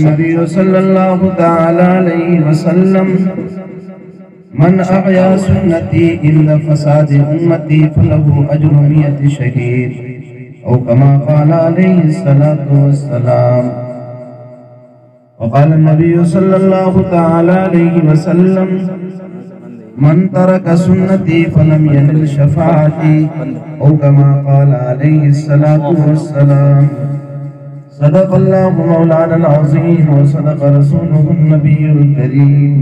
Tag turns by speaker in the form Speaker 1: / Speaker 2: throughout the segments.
Speaker 1: النبي صلى الله تعالى عليه وسلم من أحيا سنتي عند فساد أمتي فله أجر 100 شهيد أو كما قال عليه الصلاة والسلام. وقال النبي صلى الله تعالى عليه وسلم من ترك سنتي فلم ينل شفاعتي أو كما قال عليه الصلاة والسلام. صدق الله مولانا العظيم وصدق رسوله النبي الكريم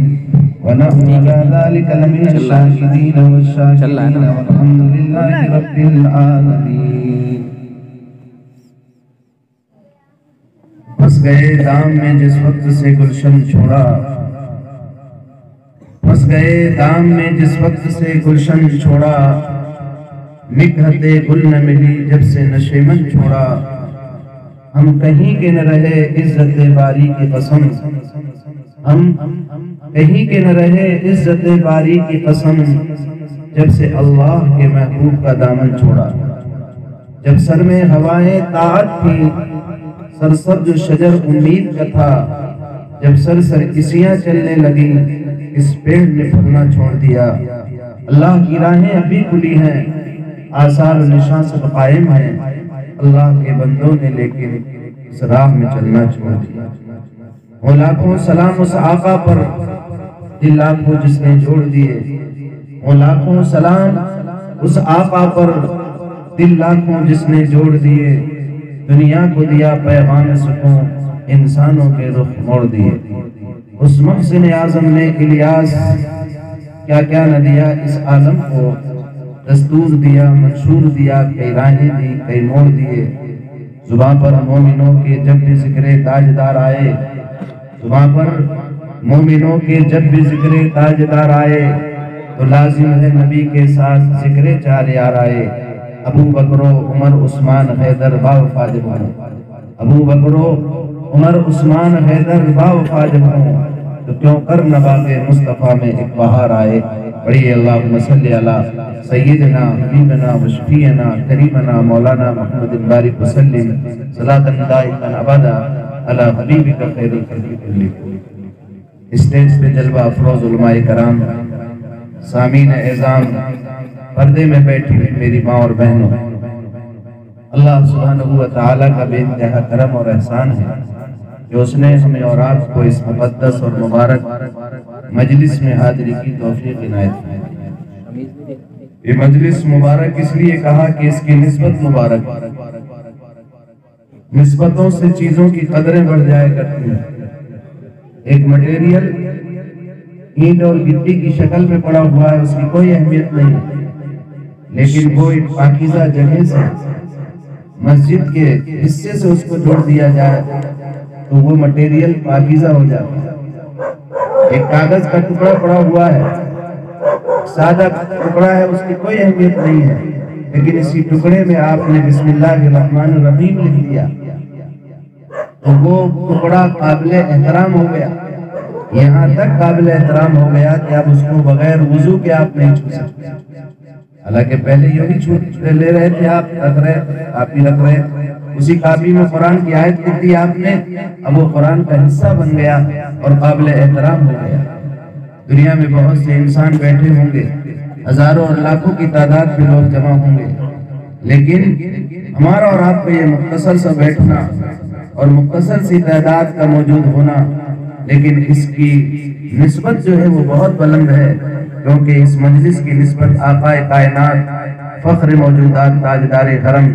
Speaker 1: ونحن على ذلك لمن الشاهدين والشاكرين والحمد لله رب العالمين. پس گئے دام میں جس وقت سے گلشن چھوڑا، پس گئے دام میں جس وقت سے گلشن چھوڑا، نکہت گل نہ ملی جب سے نشیمن چھوڑا. ہم کہیں کے نہ رہے عزت باری کی قسم، ہم کہیں کے نہ رہے عزت باری کی قسم، جب سے اللہ کے محبوب کا دامن چھوڑا. جب سر میں ہوائیں طاعت تھی، سرسبز شجر امید کا تھا، جب سر کسیاں چلنے لگی، اس پیڑ نے پھلنا چھوڑ دیا. اللہ کی راہیں ابھی کھلی ہیں، آثار و نشان سب قائم ہیں، اللہ کے بندوں نے لیکن اس راہ میں چلنا چھوڑ دیا. وہ لاکھوں سلام اس آقا پر، دل لاکھوں جس نے جوڑ دیے. وہ لاکھوں سلام اس آقا پر، دل لاکھوں جس نے جوڑ دیے. دنیا کو دیا پیغام سکون، انسانوں کے رخ موڑ دیے. اس محسن اعظم نے الیاس کیا کیا نہ دیا اس عالم کو، دستور دیا، منشور دیا، کئی راہیں دی، کئی موڑ دیے. زباں پر مومنوں کے جب بھی ذکر تاجدار آئے، زباں پر مومنوں کے جب بھی ذکر تاجدار آئے، تو لازم ہے نبی کے ساتھ ذکر چار یار آئے. ابو بکر و عمر عثمان حیدر باوفا جب ہوں، ابو بکر و عمر عثمان حیدر باوفا جب ہوں، تو کیوں کر نہ باغ مصطفیٰ میں ایک بہار آئے. پڑھیے اللہم صلی علی سیدنا حبیبنا وشفینا کریمنا مولانا محمد بارک وسلم صلاۃ دائمۃ ابدا علی حبیبک خیر الخلق کلہم. اسٹیج پہ جلوہ افروز علماء کرام، سامعین اعظام، پردے میں بیٹھی ہوئی میری ماں اور بہنوں، اللہ سبحانہ و تعالیٰ کا بے انتہا کرم اور احسان ہے کہ اس نے ہمیں اور آپ کو اس مقدس اور مبارک مجلس میں حاضری کی توفیق عنایت کی. یہ مجلس مبارک اس لیے کہا کہ اس کی نسبت مبارک، نسبتوں سے چیزوں کی قدریں بڑھ جایا کرتی ہیں. ایک مٹیریل اینٹ اور گٹی کی شکل میں پڑا ہوا ہے، اس کی کوئی اہمیت نہیں، لیکن وہ ایک پاکیزہ جگہ سے، مسجد کے حصے سے اس کو جوڑ دیا جائے تو وہ مٹیریل پاکیزہ ہو جاتا ہے. ایک کاغذ کا ٹکڑا پڑا ہوا ہے، سادہ ٹکڑا ہے، اس کی کوئی اہمیت نہیں ہے، لیکن اسی ٹکڑے میں آپ نے بسم اللہ الرحمن الرحیم لکھ دیا تو وہ ٹکڑا قابل احترام ہو گیا. یہاں تک قابل احترام ہو گیا کہ آپ اس کو بغیر وضو کے آپ نہیں چھو سکتے. حالانکہ پہلے یوں ہی لے رہے تھے، آپ رکھ رہے، آپ ہی رکھ رہے. اسی کاپی میں قرآن کی آیت لکھ دی آپ نے، اب وہ قرآن کا حصہ بن گیا اور قابل احترام ہو گیا. دنیا میں بہت سے انسان بیٹھے ہوں گے، ہزاروں اور لاکھوں کی تعداد میں لوگ جمع ہوں گے، لیکن ہمارا اور آپ کا یہ مختصر سا بیٹھنا اور مختصر سی تعداد کا موجود ہونا، لیکن اس کی نسبت جو ہے وہ بہت بلند ہے، کیونکہ اس مجلس کی نسبت آقا کائنات، فخر موجودات، تاجدار حرم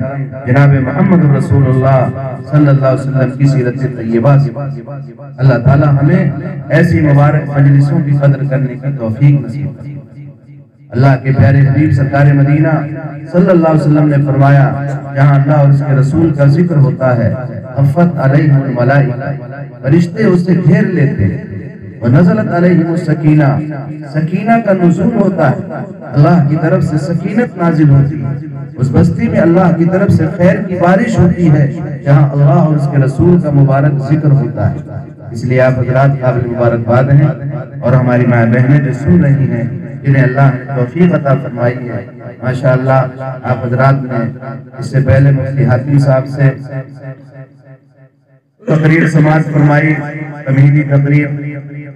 Speaker 1: جناب محمد رسول اللہ صلی اللہ علیہ وسلم کی سیرت طیبہ سے. اللہ تعالی ہمیں ایسی مبارک مجلسوں کی قدر کرنے کی توفیق نصیب کرے. اللہ کے پیارے حبیب سرکار مدینہ صلی اللہ علیہ وسلم نے فرمایا، جہاں اللہ اور اس کے رسول کا ذکر ہوتا ہے، حفت علیہم الملائکہ، فرشتے اسے گھیر لیتے ہیں. وَنَزَلَتْ عَلَيْهِمُ السَّكِينَةُ، سکینہ کا نزول ہوتا ہے، اللہ کی طرف سے سکینت نازل ہوتی ہے. اس بستی میں اللہ کی طرف سے خیر کی بارش ہوتی ہے جہاں اللہ اور اس کے رسول کا مبارک ذکر ہوتا ہے. اس لیے آپ حضرات قابل مبارکباد ہیں، اور ہماری ماں بہنیں جو سن رہی ہیں جنہیں اللہ نے توفیق عطا فرمائی ہے. ماشاءاللہ آپ حضرات نے اس سے پہلے مفتی حاتمی صاحب سے تقریر سماعت فرمائی. تمہیدی تقریر،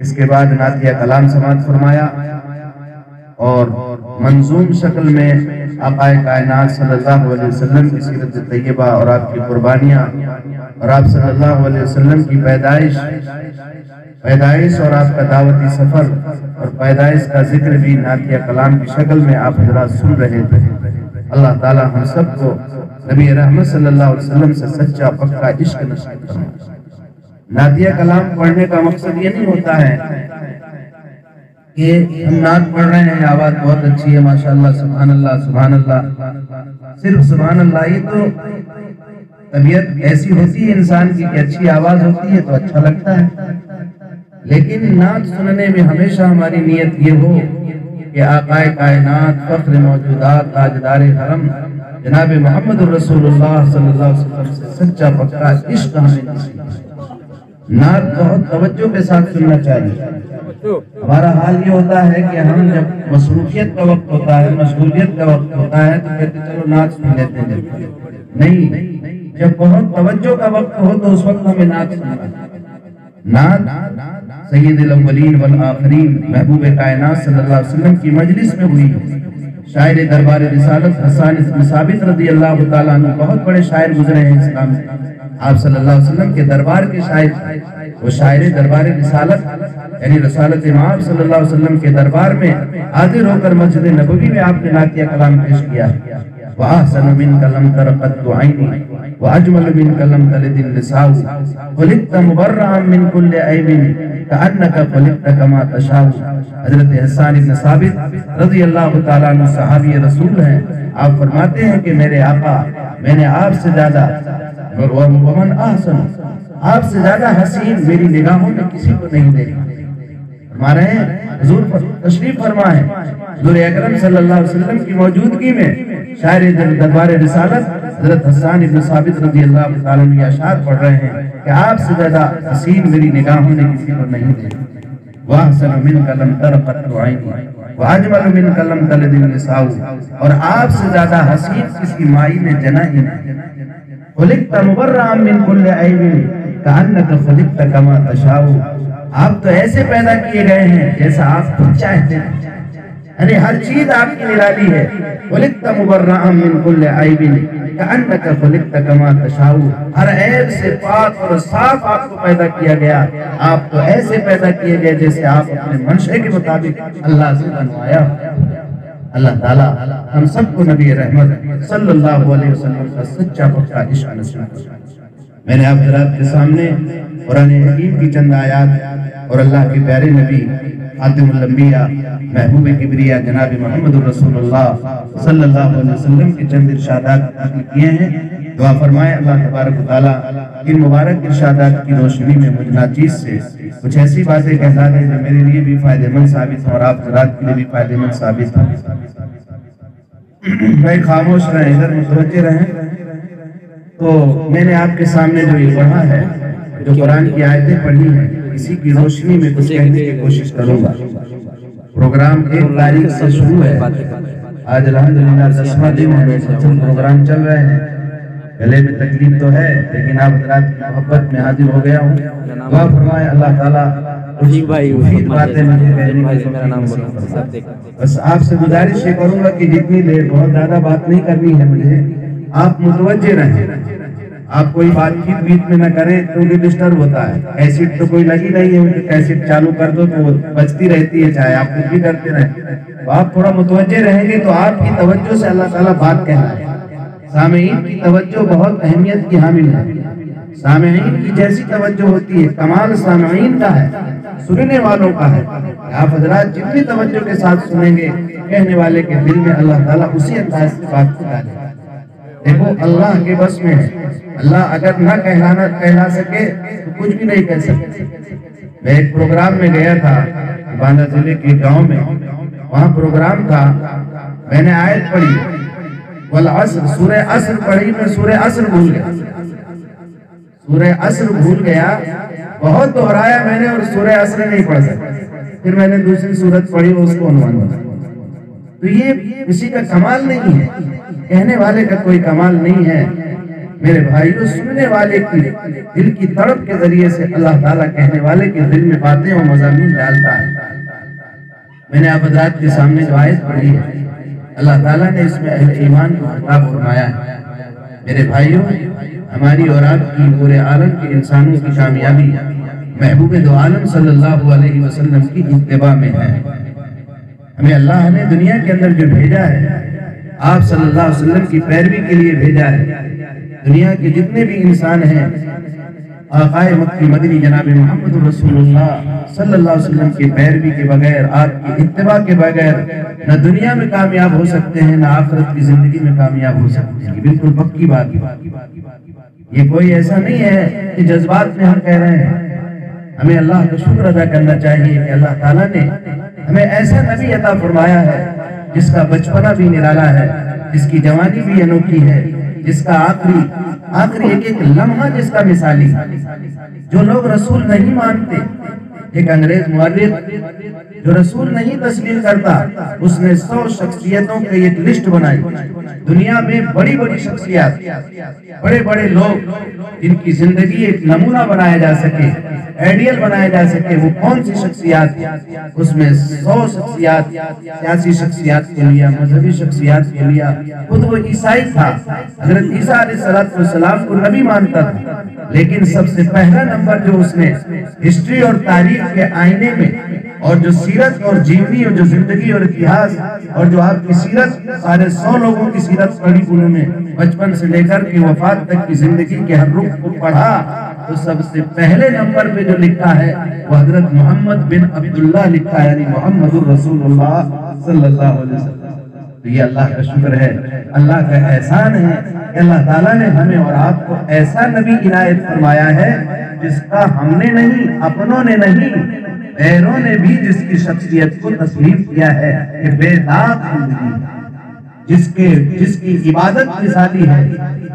Speaker 1: اس کے بعد نعتیہ کلام سماعت فرمایا اور منظوم شکل میں آقا کائنات صلی اللہ علیہ وسلم کی سیرت طیبہ اور آپ کی قربانیاں اور آپ صلی اللہ علیہ وسلم کی پیدائش اور آپ کا دعوتی سفر اور پیدائش کا ذکر بھی نعتیہ کلام کی شکل میں آپ حضرات سن رہے تھے۔ اللہ تعالی ہم سب کو نبی رحمت صلی اللہ علیہ وسلم سے سچا پکا عشق نصیب فرمائے۔ نعتیہ کلام پڑھنے کا مقصد یہ نہیں ہوتا ہے کہ ہم نعت پڑھ رہے ہیں، آواز بہت اچھی ہے ماشاءاللہ، سبحان اللہ سبحان اللہ، صرف سبحان اللہ ہی تو طبیعت ایسی ہوتی ہے انسان کی کہ اچھی آواز ہوتی ہے تو اچھا لگتا ہے، لیکن نعت سننے میں ہمیشہ ہماری نیت یہ ہو کہ آقا کائنات فخر موجودات تاجدار حرم جناب محمد رسول اللہ صلی اللہ علیہ وسلم سے سچا پکا عشق ہمیں نصیب ہو۔ نعت بہت توجہ کے ساتھ سننا چاہیے۔ ہمارا حال یہ ہوتا ہے کہ ہم جب مصروفیت کا وقت ہوتا ہے، مشغولیت کا وقت ہوتا ہے تو کہتے چلو نعت سن لیتے ہیں، نہیں، جب بہت توجہ کا وقت ہو تو اس وقت ہمیں نعت سننا ہے۔ نعت سید الاولین والآخرین محبوب کائنات صلی اللہ علیہ وسلم کی مجلس میں ہوئی۔ شاعر دربار رسالت حسان بن ثابت رضی اللہ تعالیٰ عنہ بہت بڑے شاعر گزرے ہیں اسلام سے، آپ صلی اللہ علیہ وسلم کے دربار کے شاعر، وہ شاعر دربار رسالت یعنی رسالت امام صلی اللہ علیہ وسلم کے دربار میں حاضر ہو کر مسجد نبوی میں آپ نے نعتیہ کلام پیش کیا۔ وَأَحْسَنُ مِنْكَ لَمْ تَرَ قَطُّ عَيْنِي وَأَجْمَلُ مِنْكَ لَمْ تَلِدِ النِّسَاءُ خُلِقْتَ مُبَرَّأً مِنْ كُلِّ عَيْبٍ كَأَنَّكَ خُلِقْتَ كَمَا تَشَاءُ۔ حضرت حسان بن ثابت رضی اللہ تعالیٰ عنہ صحابی رسول ہیں، آپ فرماتے ہیں کہ میرے آقا، میں نے آپ سے زیادہ وَمَنْ أَحْسَنُ، آپ سے زیادہ حسین میری نگاہوں نے کسی کو نہیں دیکھا۔ فرما رہے ہیں حضور تشریف فرما ہے، حضور اکرم صلی اللہ علیہ وسلم کی موجودگی میں شاعر دربار رسالت حضرت حسان بن ثابت رضی اللہ تعالیٰ عنہ اشعار پڑھ رہے ہیں کہ آپ سے زیادہ حسین میری نگاہوں نے کسی کو نہیں دیکھا۔ وَأَحْسَنُ مِنْكَ لَمْ تَرَ قَطُّ عَيْنِي وَأَجْمَلُ مِنْكَ لَمْ تَلِدِ النِّسَاءُ، اور آپ سے زیادہ حسین کسی مائی نے جنا ہی نہیں۔ خُلِقْتَ مُبَرَّأً مِنْ كُلِّ عَيْبٍ كَأَنَّكَ خُلِقْتَ كَمَا تَشَاءُ، آپ تو ایسے پیدا کیے گئے ہیں جیسا آپ خود چاہتے ہیں، یعنی ہر چیز آپ کی نرالی ہے۔ خُلِقْتَ مُبَرَّأً مِنْ كُلِّ عَيْبٍ كَأَنَّكَ خُلِقْتَ كَمَا تَشَاءُ، ہر عیب سے پاک اور صاف آپ کو پیدا کیا گیا، آپ تو ایسے پیدا کیے گئے جیسے آپ اپنے منشے کے مطابق اللہ سے بنوایا۔ اللہ تعالیٰ ہم سب کو نبی رحمت صلی اللہ علیہ وسلم کا سچا پکا عشق نصیب فرمائے۔ میں نے آپ حضرات کے سامنے قرآن حکیم کی چند آیات اور اللہ کے پیارے نبی خاتم الانبیاء محبوب کبریا جناب محمد الرسول اللہ صلی اللہ علیہ وسلم کے چند ارشادات نقل کیے ہیں۔ دعا فرمائے اللہ تبارک و تعالیٰ ان مبارک ارشادات کی روشنی میں مجھ ناچیز سے کچھ ایسی باتیں کہلا دیں جو میرے لیے بھی فائدہ مند ثابت ہوں اور آپ حضرات کے لیے بھی فائدہ مند ثابت ہوں۔ بھائی خاموش رہیں، ادھر متوجہ رہیں۔ تو میں نے آپ کے سامنے جو یہ پڑھا ہے، جو قرآن کی آیتیں پڑھی ہیں، اسی کی روشنی میں کچھ کہنے کی کوشش کروں گا۔ پروگرام 1 تاریخ سے شروع ہے، آج الحمدللہ 10واں دن ہے، پروگرام چل رہے ہیں۔ گلے میں تکلیف تو ہے لیکن آپ حضرات کی محبت میں حاضر ہو گیا ہوں۔ دعا فرمائے اللہ تعالیٰ مفید باتیں مجھے کہنے کی توفیق عطا۔ بس آپ سے گزارش یہ کروں گا کہ جتنی دیر بہت زیادہ بات نہیں کرنی ہے مجھے، آپ متوجہ رہیں، آپ کوئی بات چیت بیچ میں نہ کریں کیونکہ ڈسٹرب ہوتا ہے۔ کیسٹ تو کوئی لگی نہیں ہے، کیسٹ چالو کر دو تو وہ بجتی رہتی ہے چاہے آپ کچھ بھی کرتے رہیں۔ تو آپ تھوڑا متوجہ رہیں گے تو آپ کی توجہ سے اللہ تعالیٰ بات کہلائے۔ سامعین کی توجہ بہت اہمیت کی حامل ہے۔ سامعین کی جیسی توجہ ہوتی ہے، کمال سامعین کا ہے، سننے والوں کا ہے۔ آپ حضرات جتنی توجہ کے ساتھ سنیں گے، کہنے والے کے دل میں اللہ تعالیٰ اسی انداز سے بات کو ڈالے گا۔ دیکھو اللہ کے بس میں ہے، اللہ اگر نہ کہلا سکے تو کچھ بھی نہیں کہہ سکتے۔ میں ایک پروگرام میں گیا تھا باندہ ضلع کے گاؤں میں، وہاں پروگرام تھا، میں نے آیت پڑھی والعصر، سورہ عصر پڑھی، میں سورہ عصر بھول گیا، سورہ عصر بھول گیا، بہت دہرایا میں نے اور سورہ عصر نہیں پڑھ سکا۔ پھر میں نے دوسری سورت پڑھی، اس کو عنوان بنا۔ تو یہ کسی کا کمال نہیں ہے، کہنے والے کا کوئی کمال نہیں ہے، میرے بھائیوں، سننے والے کی دل کی تڑپ کے ذریعے سے اللہ تعالیٰ کہنے والے کے دل میں باتیں اور مضامین ڈالتا ہے۔ میں نے آپ حضرات کے سامنے جو آیت پڑھی ہے، اللہ تعالیٰ نے اس میں اہل ایمان کو خطاب فرمایا ہے۔ میرے بھائیوں، ہماری اور آپ کی پورے عالم کے انسانوں کی کامیابی محبوب دو عالم صلی اللہ علیہ وسلم کی اتباع میں ہے۔ ہمیں اللہ نے دنیا کے اندر جو بھیجا ہے، آپ صلی اللہ علیہ وسلم کی پیروی کے لیے بھیجا ہے۔ دنیا کے جتنے بھی انسان ہیں، آقائے مکی مدنی جناب محمد رسول اللہ صلی اللہ علیہ وسلم کی پیروی کے بغیر، آپ کی اتباع کے بغیر نہ دنیا میں کامیاب ہو سکتے ہیں، نہ آخرت کی زندگی میں کامیاب ہو سکتے ہیں۔ یہ بالکل پکی بات ہے۔ یہ کوئی ایسا نہیں ہے کہ جذبات میں ہم کہہ رہے ہیں۔ ہمیں اللہ کا شکر ادا کرنا چاہیے کہ اللہ تعالیٰ نے ہمیں ایسا نبی عطا فرمایا ہے جس کا بچپنا بھی نرالا ہے، جس کی جوانی بھی انوکھی ہے، جس کا آخری ایک لمحہ جس کا مثالی ہے۔ جو لوگ رسول نہیں مانتے، ایک انگریز مورخ جو رسول نہیں تسلیم کرتا، اس نے 100 شخصیتوں کی ایک لسٹ بنائی۔ دنیا میں بڑی بڑی شخصیات، بڑے بڑے لوگ جن کی زندگی ایک نمونہ بنایا جا سکے، آئیڈیل بنایا جا سکے، وہ کون سی شخصیات؟ اس میں 100 شخصیات، سیاسی شخصیات کے لیا، مذہبی شخصیات کے لیا۔ خود وہ عیسائی تھا، حضرت عیسیٰ علیہ السلام کو نبی مانتا تھا، لیکن سب سے پہلا نمبر جو اس نے ہسٹری اور تاریخ کے آئینے میں، اور جو سیرت اور جیونی اور جو زندگی اور اتہاس اور جو آپ کی سیرت، 150 لوگوں کی سیرت پڑھی انہوں نے، بچپن سے لے کر کے وفات تک کی زندگی کے ہر رخ کو پڑھا، تو سب سے پہلے نمبر پہ جو لکھا ہے وہ حضرت محمد بن عبداللہ لکھا ہے، یعنی محمد الرسول اللہ صلی اللہ علیہ وسلم۔ تو یہ اللہ کا شکر ہے، اللہ کا احسان ہے کہ اللہ تعالیٰ نے ہمیں اور آپ کو ایسا نبی عنایت فرمایا ہے جس کا ہم نے نہیں، اپنوں نے نہیں، غیروں نے بھی جس کی شخصیت کو تسلیم کیا ہے کہ بے داغ زندگی، جس کی عبادت مثالی ہے،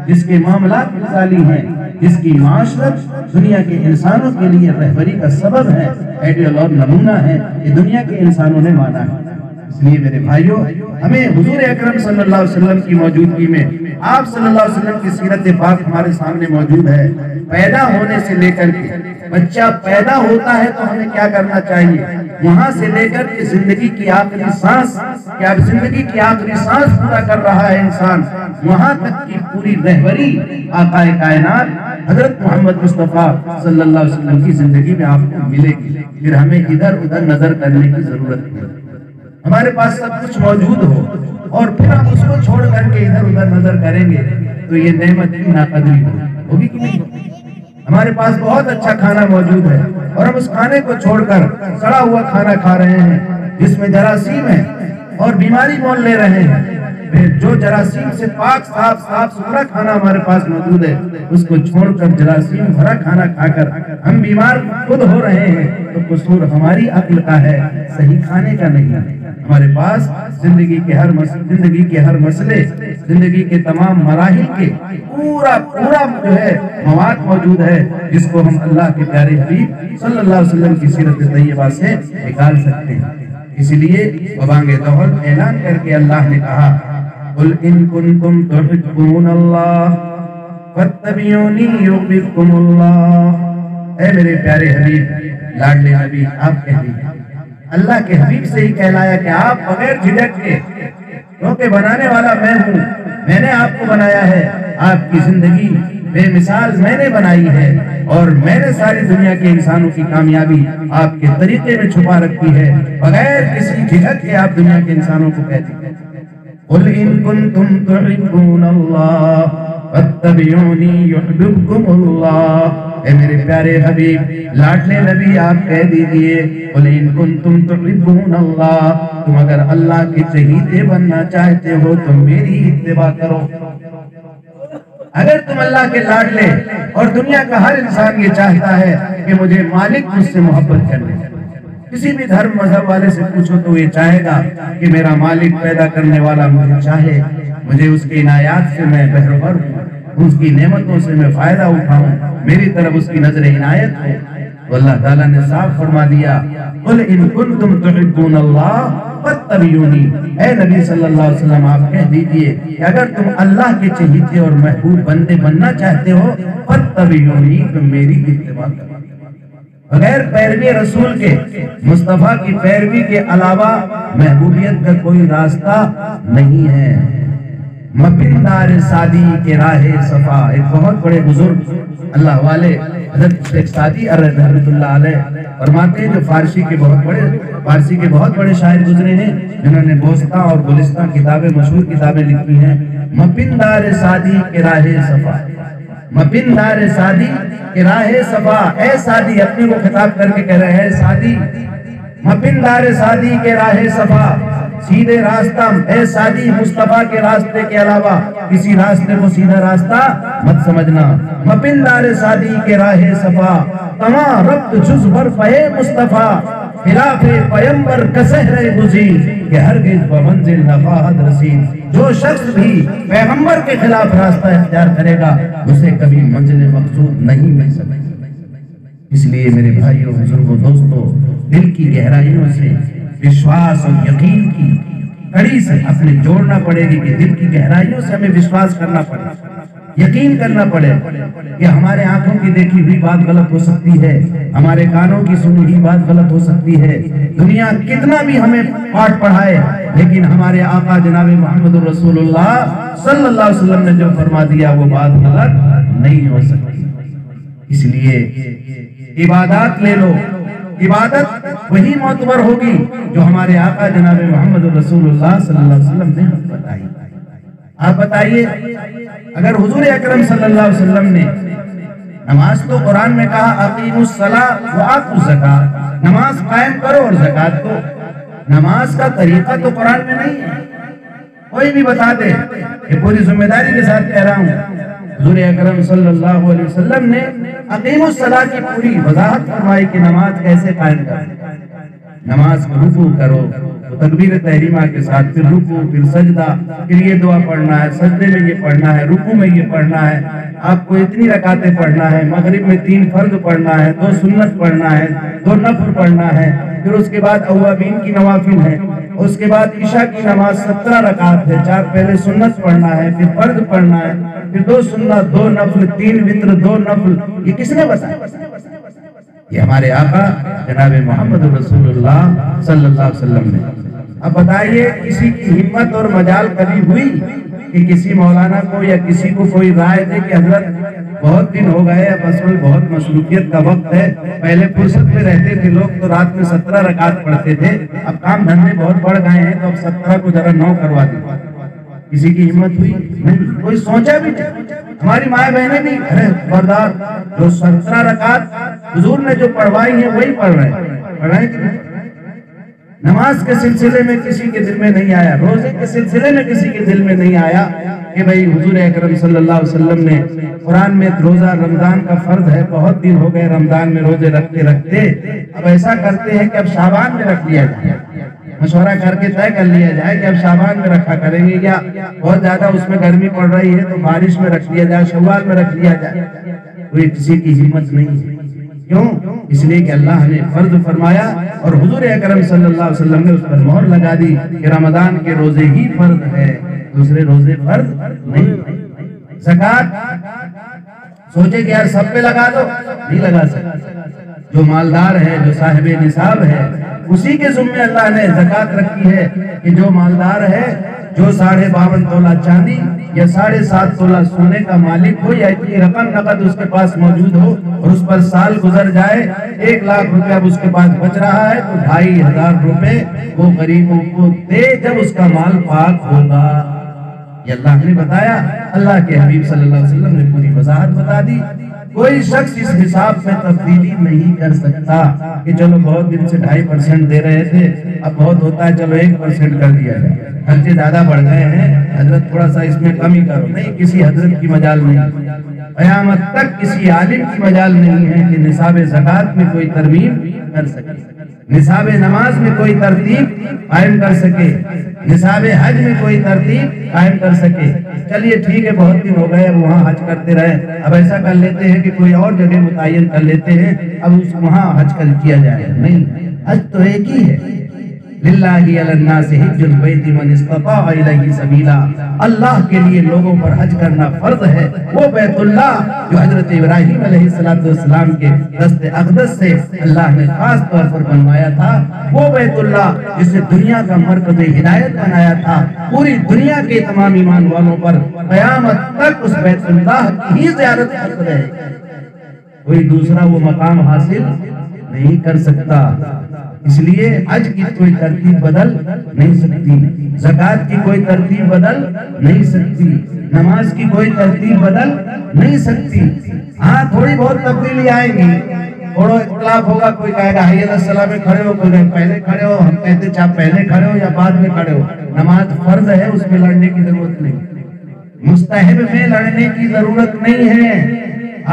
Speaker 1: جس کے معاملات مثالی ہیں، جس کی معاشرت دنیا کے انسانوں کے لیے رہبری کا سبب ہے، آئیڈیل اور نمونہ ہے، یہ دنیا کے انسانوں نے مانا ہے۔ اس لیے میرے بھائیوں، ہمیں حضور اکرم صلی اللہ علیہ وسلم کی موجودگی میں، آپ صلی اللہ علیہ وسلم کی سیرت پاک ہمارے سامنے موجود ہے۔ پیدا ہونے سے لے کر کے بچہ پیدا ہوتا ہے تو ہمیں کیا کرنا چاہیے، وہاں سے لے کر کے زندگی کی آخری سانس، کیا زندگی کی آخری سانس پورا کر رہا ہے انسان، وہاں تک کی پوری رہبری آقا کائنات حضرت محمد مصطفیٰ صلی اللہ علیہ وسلم کی زندگی میں آپ کو ملے گی۔ پھر ہمیں ادھر ادھر نظر کرنے کی ضرورت ہے۔ ہمارے پاس سب کچھ موجود ہو اور پھر ہم اس کو چھوڑ کر کے ادھر ادھر نظر کریں گے تو یہ نعمت کی ناقدری ہوگی کہ نہیں؟ ہمارے پاس بہت اچھا کھانا موجود ہے اور ہم اس کھانے کو چھوڑ کر سڑا ہوا کھانا کھا رہے ہیں جس میں جراثیم ہے اور بیماری مول لے رہے ہیں۔ جو جراثیم سے پاک صاف ستھرا کھانا ہمارے پاس موجود ہے، اس کو چھوڑ کر جراثیم بھرا کھانا کھا کر ہم بیمار خود ہو رہے ہیں، تو قصور ہماری عقل کا ہے، صحیح کھانے کا نہیں ہے۔ ہمارے پاس زندگی کے ہر مسئلے، زندگی کے تمام مراحل کے پورا جو ہے مواد موجود ہے، جس کو ہم اللہ کے پیارے حبیب صلی اللہ علیہ وسلم کی سیرت طیبہ سے نکال سکتے ہیں۔ اسی لیے ببانگ دہر اعلان کر کے اللہ نے کہا، قُلْ إِن كُنْتُمْ تُحِبُّونَ اللَّهَ فَاتَّبِعُونِي يُحْبِبْكُمُ اللَّهُ۔ اے میرے پیارے حبیب، لاڈلے نبی، آپ کہہ دیجئے، اللہ کے حبیب سے ہی کہلایا کہ آپ بغیر جھجک کے، کیونکہ بنانے والا میں ہوں، میں نے آپ کو بنایا ہے، آپ کی زندگی بے مثال میں نے بنائی ہے، اور میں نے ساری دنیا کے انسانوں کی کامیابی آپ کے طریقے میں چھپا رکھی ہے، بغیر کسی جھجک کے آپ دنیا کے انسانوں کو کہتے ہیں۔ قُلْ إِن كُنْتُمْ تُحِبُّونَ اللَّهَ فَاتَّبِعُونِي يُحْبِبْكُمُ اللَّهُ۔ اے میرے پیارے حبیب، لاڈلے نبی، آپ کہہ دیجئے، قُلْ إِن كُنْتُمْ تُحِبُّونَ اللَّهَ، تم اگر اللہ کے چہیتے بننا چاہتے ہو تو میری اتباع کرو۔ اگر تم اللہ کے لاڈلے، اور دنیا کا ہر انسان یہ چاہتا ہے کہ مجھے مالک مجھ سے محبت کرنے، کسی بھی دھرم مذہب والے سے پوچھو تو یہ چاہے گا کہ میرا مالک پیدا کرنے والا مجھے چاہے، مجھے اس کی عنایات سے میں بہرور ہوں، اس کی نعمتوں سے میں فائدہ اٹھاؤں، میری طرف اس کی نظر عنایت ہو۔ تو اللہ تعالیٰ نے صاف فرما دیا، قُلْ إِن كُنْتُمْ تُحِبُّونَ اللَّهَ فاتبعونی، اے نبی صلی اللہ علیہ وسلم آپ کہہ دیجئے کہ اگر تم اللہ کے چہیتے اور محبوب بندے بننا چاہتے ہو فاتبعونی، تم میری اتباع کرو۔ بغیر پیروی رسول کے، مصطفیٰ کی پیروی کے علاوہ محبوبیت کا کوئی راستہ نہیں ہے۔ مپندار سادی کے راہ صفا، ایک بہت بڑے بزرگ اللہ والے حضرت شیخ سعدی رحمۃ اللہ علیہ فرماتے ہیں، جو فارسی کے بہت بڑے شاعر گزرے ہیں، جنہوں نے بوسطہ اور گلستہ کتابیں، مشہور کتابیں لکھی ہیں۔ مپندار سادی کے راہ صفا، مپندار سادی کے راہ صفا، اے سادی، اپنے کو خطاب کر کے کہہ رہے ہیں، اے سادی، مپندار سادی کے راہ صفا، سیدھے راستہ، اے سادی، مصطفیٰ کے راستے کے علاوہ کسی راستے کو سیدھا راستہ مت سمجھنا۔ مپندار سادی کے راہ صفا، تمام ربط جز برفہ مصطفیٰ، خلاف پیمبر کسہر گزین، کہ ہرگز بمنزل نفاحت رسید۔ جو شخص بھی پیغمبر کے خلاف راستہ اختیار کرے گا اسے کبھی منزل مقصود نہیں مل سکتی۔ اس لیے میرے بھائیوں، بزرگوں، دوستوں، دل کی گہرائیوں سے وشواس اور یقین کی کڑی سے اپنے جوڑنا پڑے گی، کہ دل کی گہرائیوں سے ہمیں وشواس کرنا پڑے، یقین کرنا پڑے کہ ہمارے آنکھوں کی دیکھی ہوئی بات غلط ہو سکتی ہے، ہمارے کانوں کی سنی ہوئی بات غلط ہو سکتی ہے، دنیا کتنا بھی ہمیں پاٹ پڑھائے، لیکن ہمارے آقا جناب محمد رسول اللہ صلی اللہ علیہ وسلم نے جو فرما دیا وہ بات غلط نہیں ہو سکتی۔ اس لیے عبادات لے لو، عبادت وہی معتبر ہوگی جو ہمارے آقا جناب محمد رسول اللہ صلی اللہ علیہ وسلم نے بتائی۔ آپ بتائیے، اگر حضور اکرم صلی اللہ علیہ وسلم نے نماز تو قرآن میں کہا اقیموا الصلاۃ وآتوا الزکاۃ، نماز قائم کرو اور زکات دو، نماز کا طریقہ تو قرآن میں نہیں ہے۔ کوئی بھی بتا دے، یہ پوری ذمہ داری کے ساتھ کہہ رہا ہوں، حضور اکرم صلی اللہ علیہ وسلم نے اقیموا الصلاۃ کی پوری وضاحت فرمائی کہ نماز کیسے قائم کریں۔ نماز کو رکوع کرو تو تکبیر تحریمہ کے ساتھ، پھر رکوع، پھر سجدہ، پھر یہ دعا پڑھنا ہے، سجدے میں یہ پڑھنا ہے، رکوع میں یہ پڑھنا ہے، آپ کو اتنی رکعتیں پڑھنا ہے، مغرب میں 3 فرض پڑھنا ہے، 2 سنت پڑھنا ہے، 2 نفل پڑھنا ہے، پھر اس کے بعد اوابین کی نوافل ہے، اس کے بعد عشاء کی نماز 17 رکعت ہے، 4 پہلے سنت پڑھنا ہے، پھر فرض پڑھنا ہے، پھر 2 سنت، 2 نفل، 3 وتر، 2 نفل۔ یہ کس نے بتایا؟ یہ ہمارے آقا جناب محمد رسول اللہ صلی اللہ علیہ وسلم نے۔ اب بتائیے، کسی کی ہمت اور مجال کبھی ہوئی کہ کسی مولانا کو یا کسی کو کوئی رائے دے کہ حضرت بہت دن ہو گئے، اب اصل بہت مصروفیت کا وقت ہے، پہلے فرصت میں رہتے تھے لوگ تو رات میں 17 رکعت پڑھتے تھے، اب کام دھندے بہت بڑھ گئے ہیں تو اب 17 کو ذرا 9 کروا دیں۔ کسی کی ہمت ہوئی نہیں، کوئی سوچا بھی نہیں۔ ہماری مائیں بہنیں بھی، ارے خبردار، جو 17 رکعت حضور نے جو پڑھوائی ہیں وہی پڑھ رہے ہیں۔ نماز کے سلسلے میں کسی کے دل میں نہیں آیا، روزے کے سلسلے میں کسی کے دل میں نہیں آیا کہ بھئی حضور اکرم صلی اللہ علیہ وسلم نے قرآن میں روزہ رمضان کا فرض ہے، بہت دن ہو گئے رمضان میں روزے رکھتے رکھتے، اب ایسا کرتے ہیں کہ اب شعبان میں رکھ لیا جائے، مشورہ کر کے طے کر لیا جائے کہ اب شعبان میں رکھا کریں گے، یا بہت زیادہ اس میں گرمی پڑ رہی ہے تو بارش میں رکھ لیا جائے، شوال میں رکھ لیا جائے۔ کوئی کسی کی ہمت نہیں۔ کیوں؟ اس لیے کہ اللہ نے فرض فرمایا اور حضور اکرم صلی اللہ علیہ وسلم نے اس پر مہر لگا دی کہ رمضان کے روزے ہی فرض ہے، دوسرے روزے فرض نہیں۔ زکات سوچے کہ یار سب پہ لگا دو، نہیں لگا سکتے۔ جو مالدار ہے، جو صاحب نصاب ہے، اسی کے ذمہ اللہ نے زکات رکھی ہے کہ جو مالدار ہے، جو 52.5 تولہ چاندی یا 7.5 تولہ سونے کا مالک ہو، یا اتنی رقم نقد اس کے پاس موجود ہو اور اس پر سال گزر جائے، 1 لاکھ روپے اب اس کے پاس بچ رہا ہے، تو 2,500 روپے وہ غریبوں کو دے جب اس کا مال پاک ہوگا۔ یہ اللہ نے بتایا، اللہ کے حبیب صلی اللہ علیہ وسلم نے پوری وضاحت بتا دی۔ کوئی شخص اس حساب میں تبدیلی نہیں کر سکتا کہ چلو بہت دن سے 2.5% دے رہے تھے، اب بہت ہوتا ہے چلو 1% کر دیا جائے، خرچے زیادہ بڑھ گئے ہیں حضرت تھوڑا سا اس میں کمی کرو۔ نہیں، کسی حضرت کی مجال نہیں، قیامت تک کسی عالم کی مجال نہیں ہے کہ نصاب زکات میں کوئی ترمیم کر سکے، نصاب نماز میں کوئی ترتیب قائم کر سکے، نصاب حج میں کوئی ترتیب قائم کر سکے۔ چلیے ٹھیک ہے، بہت دن ہو گئے، اب وہاں حج کرتے رہے، اب ایسا کر لیتے ہیں کہ کوئی اور جگہ متعین کر لیتے ہیں، اب وہاں حج کیا جائے۔ نہیں، حج تو ایک ہی ہے، للہ علی الناس حج البیت من استطاع الیہ سبیلا، اللہ کے لیے لوگوں پر حج کرنا فرض ہے۔ وہ بیت اللہ جو حضرت ابراہیم علیہ السلام کے دست اقدس سے اللہ نے خاص طور پر بنوایا تھا، وہ بیت اللہ جسے دنیا کا مرکز ہدایت بنایا تھا، پوری دنیا کے تمام ایمان والوں پر قیامت تک اس بیت اللہ کی ہی زیارت فرض رہے، کوئی دوسرا وہ مقام حاصل نہیں کر سکتا۔ اس لیے حج کی کوئی ترتیب بدل نہیں سکتی، زکوٰۃ کی کوئی ترتیب بدل نہیں سکتی، نماز کی کوئی ترتیب بدل نہیں سکتی۔ ہاں تھوڑی بہت تبدیلی آئیں گی، تھوڑا اختلاف ہوگا، کوئی کہے گا حی علی الصلاۃ میں کھڑے ہو، کوئی کہے پہلے کھڑے ہو، ہم کہتے چاہے پہلے کھڑے ہو یا بعد میں کھڑے ہو، نماز فرض ہے، اس میں لڑنے کی ضرورت نہیں، مستحب میں لڑنے کی ضرورت نہیں ہے۔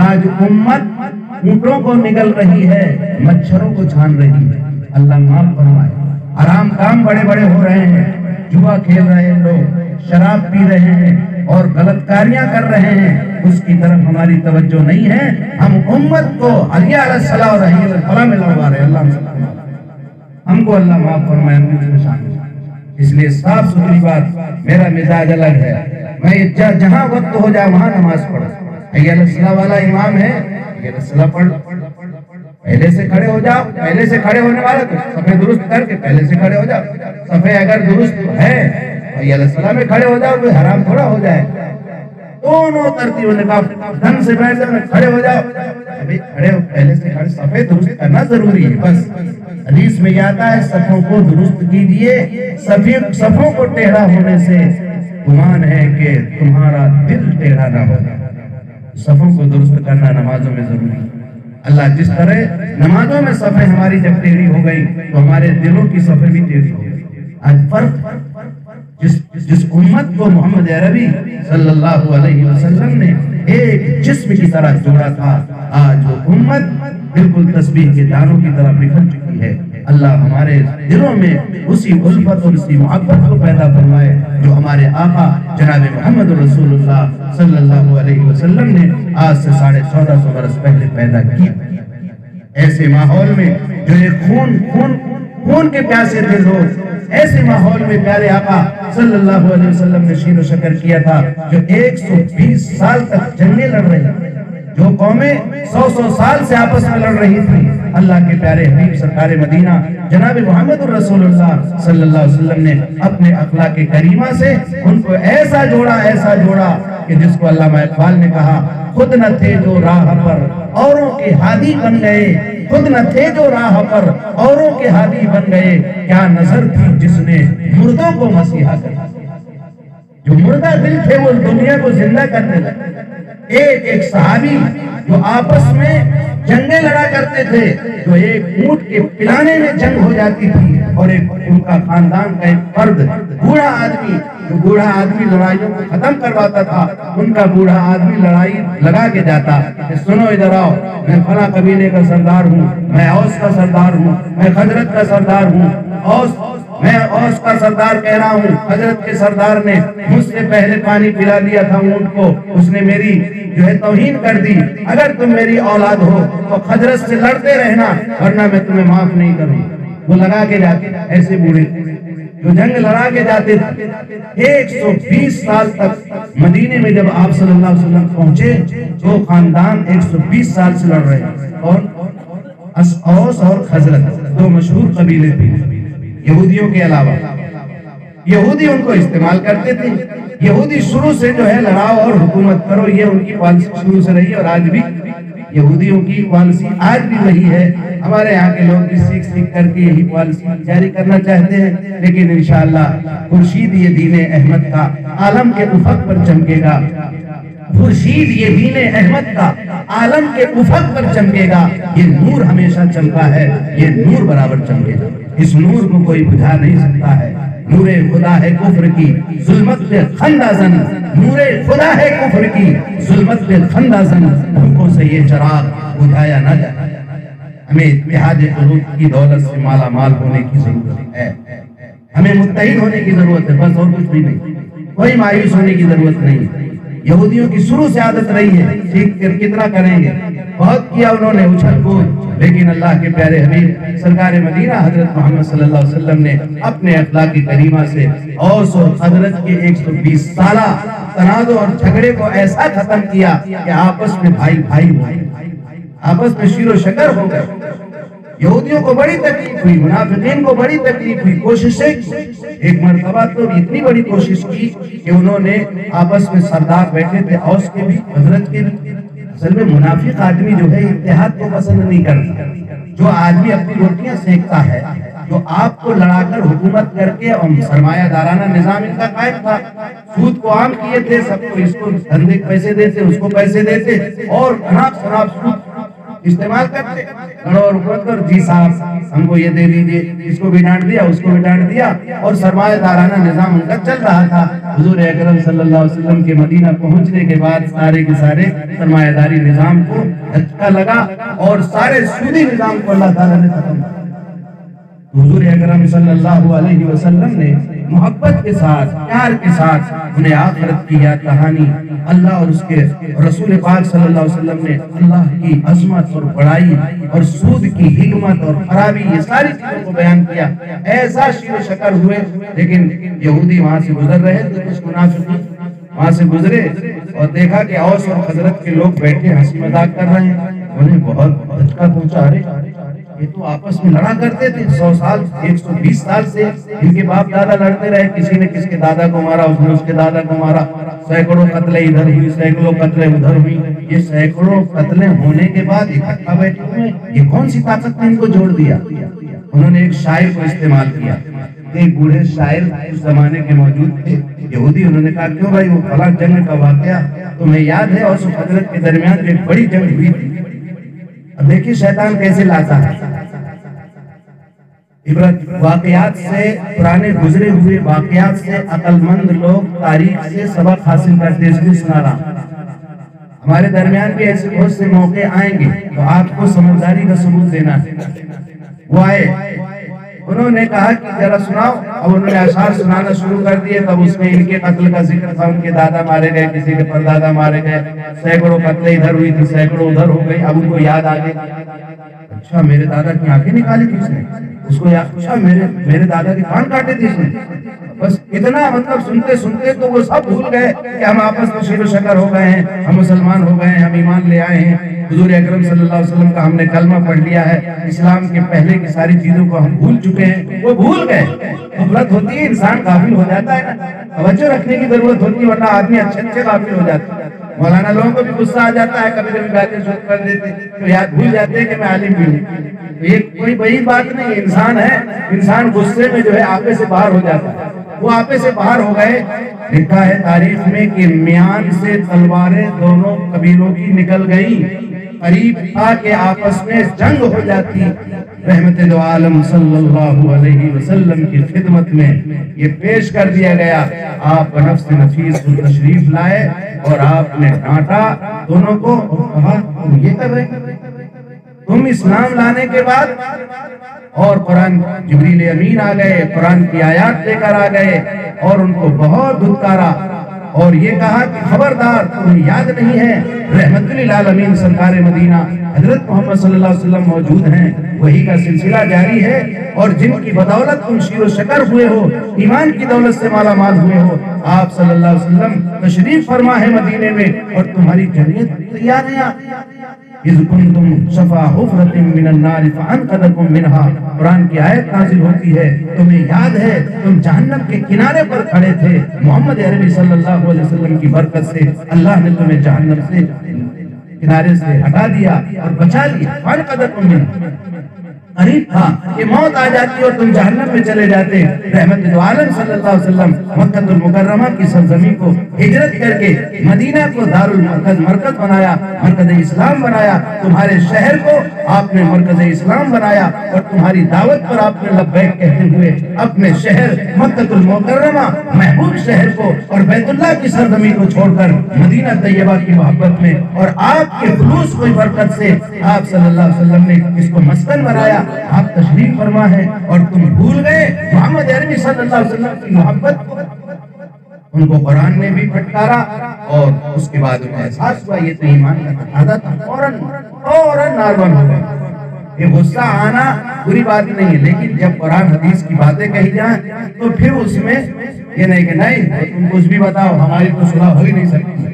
Speaker 1: آج امت اونٹوں کو نگل رہی ہے، مچھروں کو چھان رہی ہے، اللہ معاف فرمائے۔ حرام کام بڑے بڑے ہو رہے ہیں، جوا کھیل رہے ہیں لوگ، شراب پی رہے ہیں اور غلط کاریاں کر رہے ہیں، اس کی طرف ہماری توجہ نہیں ہے۔ ہم امت کو حی علی الصلاۃ اور حی علی الفلاح میں لڑوا رہے ہیں، اللہ ہم کو اللہ معاف فرمائے، ہم شامل۔ اس لیے صاف ستھری بات، میرا مزاج الگ ہے، میں جہاں وقت ہو جائے وہاں نماز پڑھوں۔ حی علی الصلاۃ والا امام ہے، حی علی الصلاۃ پڑھ، پہلے سے کھڑے ہو جاؤ، پہلے سے کھڑے ہونے والا تو صفے درست کر کے پہلے سے کھڑے ہو جاؤ، صفے اگر درست ہے حی علی الصلاۃ میں کھڑے ہو جاؤ، کوئی حرام تھوڑا ہو جائے، دونوں ترتیبوں نے کہا ڈھنگ سے بیٹھ جاؤ، کھڑے ہو جاؤ، ابھی کھڑے ہو، پہلے سے کھڑے، صفے درست کرنا ضروری ہے، بس حدیث میں یہ آتا ہے صفوں کو درست کیجئے، صفوں کو ٹیڑھا ہونے سے گمان ہے کہ تمہارا دل ٹیڑھا نہ ہوگا۔ صفوں کو درست کرنا نمازوں میں ضروری ہے۔ اللہ جس طرح نمازوں میں صفیں ہماری جب ٹیڑھی ہو گئی تو ہمارے دلوں کی صفیں بھی ٹیڑھی ہو گئی۔ آج فرق جس امت کو محمد عربی صلی اللہ علیہ وسلم نے ایک جسم کی طرح جوڑا تھا، آج وہ امت بالکل تسبیح کے دانوں کی طرح بکھر چکی ہے۔ اللہ ہمارے دلوں میں اسی الفت اور اسی محبت کو پیدا فرمائے جو ہمارے آقا جناب محمد رسول اللہ صلی اللہ علیہ وسلم نے آج سے 1450 برس پہلے پیدا کیا۔ ایسے ماحول میں جو ایک خون کے پیاسے دل ہو، ایسے ماحول میں پیارے آقا صلی اللہ علیہ وسلم نے شیر و شکر کیا تھا، جو 120 سال تک جنگیں لڑ رہی ہیں، جو قومیں 100 سال سے آپس میں لڑ رہی تھی، اللہ کے پیارے حبیب سرکار مدینہ جناب محمد رسول اللہ صلی اللہ علیہ وسلم نے اپنے اخلاق کریمہ سے ان کو ایسا جوڑا کہ جس کو علامہ اقبال نے کہا، خود نہ تھے جو راہ پر اوروں کے ہادی بن گئے، خود نہ تھے جو راہ پر اوروں کے ہادی بن گئے، کیا نظر تھی جس نے مردوں کو مسیحا کیا۔ جو مردہ دل تھے وہ دنیا کو زندہ کرنے لگے۔ ایک صحابی جو آپس میں جنگیں لڑا کرتے تھے، جو ایک اونٹ کے پلانے میں جنگ ہو جاتی تھی، اور ایک ان کا خاندان کا ایک فرد بوڑھا آدمی لڑائیوں کو ختم کرواتا تھا، ان کا بوڑھا آدمی لڑائی لگا کے جاتا کہ سنو ادھر آؤ، میں فلاں قبیلے کا سردار ہوں، میں اوس کا سردار ہوں، میں خزرج کا سردار ہوں، میں اوس کا سردار کہہ رہا ہوں، حضرت کے سردار نے مجھ سے پہلے پانی پلا لیا تھا اونٹ کو، اس نے میری جو ہے توہین کر دی، اگر تم میری اولاد ہو تو خزرج سے لڑتے رہنا ورنہ میں تمہیں معاف نہیں کروں۔ وہ لگا کے جاتے، ایسے بوڑھے جو جنگ لڑا کے جاتے تھے۔ 120 سال تک مدینے میں جب آپ صلی اللہ علیہ وسلم پہنچے تو خاندان 120 سال سے لڑ رہے ہیں، اور اوس اور خزرج دو مشہور قبیلے تھے یہودیوں کے علاوہ۔ یہودی ان کو استعمال کرتے تھے، یہودی شروع سے جو ہے لڑاؤ اور حکومت کرو، یہ ان کی پالیسی شروع سے رہی، اور آج بھی یہودیوں کی پالیسی آج بھی وہی ہے۔ ہمارے یہاں کے لوگ بھی سیکھ کر کے یہی پالیسی جاری کرنا چاہتے ہیں، لیکن انشاءاللہ خورشید یہ دین احمد کا عالم کے افق پر چمکے گا، خورشید یہ دین احمد کا عالم کے افق پر چمکے گا۔ یہ نور ہمیشہ چمکا ہے، یہ نور برابر چمکے گا، اس نور کو کوئی بجھا نہیں سکتا ہے۔ نور خدا ہے کفر کی ظلمت پہ خندہ زن، نور خدا ہے کفر کی ظلمت پہ خندہ زن، بھوکوں سے یہ چراغ بجھایا نہ جانا۔ ہمیں اتحاد قلوب کی دولت سے مالا مال ہونے کی ضرورت ہے، ہمیں متحد ہونے کی ضرورت ہے، بس اور کچھ بھی نہیں، کوئی مایوس ہونے کی ضرورت نہیں۔ یہودیوں کی شروع سے عادت رہی ہے، ٹھیک کتنا کریں گے، بہت کیا انہوں نے اچھل کود، لیکن اللہ کے پیارے حبیب سرکار مدینہ حضرت محمد صلی اللہ علیہ وسلم نے اپنے اخلاق کریمہ سے اوس اور خزرج کے 120 سالہ تنازع اور جھگڑے کو ایسا ختم کیا کہ آپس میں بھائی بھائی ہوئے، آپس میں شیر و شکر ہو گئے۔ یہودیوں کو بڑی تکلیف ہوئی، منافقین کو بڑی تکلیف ہوئی، کوششیں کی۔ ایک مرتبہ تو اتنی بڑی کوشش کی کہ انہوں نے آپس میں سردار بیٹھے تھے، اوس کے بھی خزرج کے بھی۔ اصل میں منافق آدمی جو ہے اتحاد کو پسند نہیں کرتا۔ جو آدمی اپنی روٹیاں سینکتا ہے، جو آپ کو لڑا کر حکومت کر کے، اور سرمایہ دارانہ نظام ان کا قائم تھا، سود کو عام کیے تھے، سب کو اس کو دھندے پیسے دیتے، اس کو پیسے دیتے، اور اناپ شناپ سود استعمال کرتے، لڑو اور حکومت کر، جی صاحب ہم کو یہ دے دیجئے، اس کو بھی ڈانٹ دیا، اس کو بھی ڈانٹ دیا، اور سرمایہ دارانہ نظام ان کا چل رہا تھا۔ حضور اکرم صلی اللہ علیہ وسلم کے مدینہ پہنچنے کے بعد سارے کے سارے سرمایہ داری نظام کو دھچکا لگا، اور سارے سودی نظام کو اللہ تعالیٰ نے ختم کیا۔ حضور اکرم صلی اللہ علیہ وسلم نے محبت کے ساتھ، پیار کے ساتھ انہیں آخرت کی یاد دہانی، اللہ اور اس کے رسول پاک صلی اللہ علیہ وسلم نے اللہ کی عظمت اور بڑائی اور سود کی حکمت اور خرابی، یہ ساری چیزوں کو بیان کیا۔ ایسا شیر و شکر ہوئے، لیکن یہودی وہاں سے گزر رہے تھے، کچھ منافقین وہاں سے گزرے اور دیکھا کہ اوس اور خزرج کے لوگ بیٹھے ہنسی مذاق کر رہے ہیں، انہیں بہت دھچکا پہنچا۔ رہے یہ تو آپس میں لڑا کرتے تھے 100 سال 120 سال سے، ان کے باپ دادا لڑتے رہے، کسی نے کس کے دادا کو مارا، اس نے اس کے دادا کو مارا، سینکڑوں قتلیں ادھر ہوئی، سینکڑوں قتلیں ادھر ہوئی۔ یہ سینکڑوں قتلیں ہونے کے بعد اکٹھا بیٹھے ہوئے، یہ کون سی طاقت نے ان کو جوڑ دیا؟ انہوں نے ایک شاعر کو استعمال کیا، ایک بوڑھے شاعر اس زمانے کے موجود تھے یہودی، انہوں نے کہا کیوں بھائی وہ فلاں جنگ کا واقعہ تمہیں یاد ہے؟ اوس و خزرج کے درمیان ایک بڑی جنگ ہوئی تھی۔ اب دیکھیے شیطان کیسے لاتا ہے، عبرت واقعات سے، پرانے گزرے ہوئے واقعات سے عقل مند لوگ تاریخ سے سبق حاصل کرتے، اس لیے سنا رہا۔ ہمارے درمیان بھی ایسے بہت سے موقع آئیں گے تو آپ کو سمجھداری کا ثبوت دینا ہے۔ وہ آئے، انہوں نے کہا کہ ذرا سناؤ، اب انہوں نے اشعار سنانا شروع کر دیے، تب اس میں ان کے قتل کا ذکر تھا، ان کے دادا مارے گئے، کسی کے پردادا مارے گئے، سینکڑوں قتلیں ادھر ہوئی تھی، سینکڑوں ادھر ہو گئی۔ اب ان کو یاد آ گئی، اچھا میرے دادا کی آنکھیں نکالی تھی اس نے، اس کو یاد، اچھا میرے دادا کے کان کاٹے تھے اس نے۔ بس اتنا مطلب سنتے سنتے تو وہ سب بھول گئے کہ ہم آپس میں شیر و شکر ہو گئے ہیں، ہم مسلمان ہو گئے ہیں، ہم ایمان لے آئے ہیں، حضور اکرم صلی اللہ علیہ وسلم کا ہم نے کلمہ پڑھ لیا ہے، اسلام کے پہلے کی ساری چیزوں کو ہم بھول چکے ہیں۔ وہ بھول گئے، غفلت ہوتی ہے، انسان غافل ہو جاتا ہے نا، توجہ رکھنے کی ضرورت ہوتی ہے، ورنہ آدمی اچھے غافل ہو جاتا ہے۔ مولانا لوگوں کو بھی غصہ آ جاتا ہے، کبھی کبھی باتیں شروع کر دیتے تو یاد بھول جاتے ہیں کہ میں عالم بھی ہوں۔ یہ کوئی بڑی بات نہیں، انسان ہے، انسان غصے میں جو ہے آپے سے باہر ہو جاتا ہے، وہ آپے سے باہر ہو گئے۔ لکھا ہے تاریخ میں کہ میان سے تلواریں دونوں قبیلوں کی نکل گئی، قریب تھا کہ آپس میں جنگ ہو جاتی۔ رحمت دو عالم صلی اللہ علیہ وسلم کی خدمت میں یہ پیش کر دیا گیا، آپ بنفس نفیس کو تشریف لائے اور آپ نے ڈانٹا دونوں کو اور کہا تم یہ کر رہے تم اسلام لانے کے بعد، اور قرآن جبریل امین آ گئے، قرآن کی آیات لے کر آ گئے اور ان کو بہت دھتکارا اور یہ کہا کہ خبردار تمہیں یاد نہیں ہے رحمت للعالمین سرکار مدینہ حضرت محمد صلی اللہ علیہ وسلم موجود ہیں، وہی کا سلسلہ جاری ہے، اور جن کی بدولت تم شیر و شکر ہوئے ہو، ایمان کی دولت سے مالا مال ہوئے ہو، آپ صلی اللہ علیہ وسلم تشریف فرما ہے مدینے میں اور تمہاری جنت تیار ہے۔ اذ کنتم شفا حفرۃ من النار فانقذکم منها، قرآن کی آیت نازل ہوتی ہے، تمہیں یاد ہے تم جہنم کے کنارے پر کھڑے تھے، محمد عربی صلی اللہ علیہ وسلم کی برکت سے اللہ نے تمہیں جہنم سے کنارے سے ہٹا دیا اور بچا لیا۔ فانقذکم منها، قریب تھا کہ موت آ جاتی اور تم جہنم میں چلے جاتے۔ رحمت دو عالم صلی اللہ علیہ وسلم مکہ المکرمہ کی سرزمین کو ہجرت کر کے مدینہ کو دار المرکز مرکز بنایا، مرکز اسلام بنایا، تمہارے شہر کو آپ نے مرکز اسلام بنایا اور تمہاری دعوت پر آپ نے لبیک کہتے ہوئے اپنے شہر مکہ المکرمہ محبوب شہر کو اور بیت اللہ کی سرزمین کو چھوڑ کر مدینہ طیبہ کی محبت میں اور آپ کے خلوص کو برکت سے آپ صلی اللہ علیہ وسلم نے اس کو مسکن بنایا، آپ تشریف فرما ہے اور تم بھول گئے محمد عربی صلی اللہ علیہ وسلم کی محبت کو۔ ان کو قرآن نے بھی پھٹکارا اور اس کے بعد انہیں احساس ہوا یہ تو ایمان کا تقاضا تھا، فوراً نارمل ہو گئے۔ یہ غصہ آنا بری بات نہیں ہے، لیکن جب قرآن حدیث کی باتیں کہی جائیں تو پھر اس میں یہ نہیں کہ نہیں تم کچھ بھی بتاؤ ہماری تو صلح ہو ہی نہیں سکتی،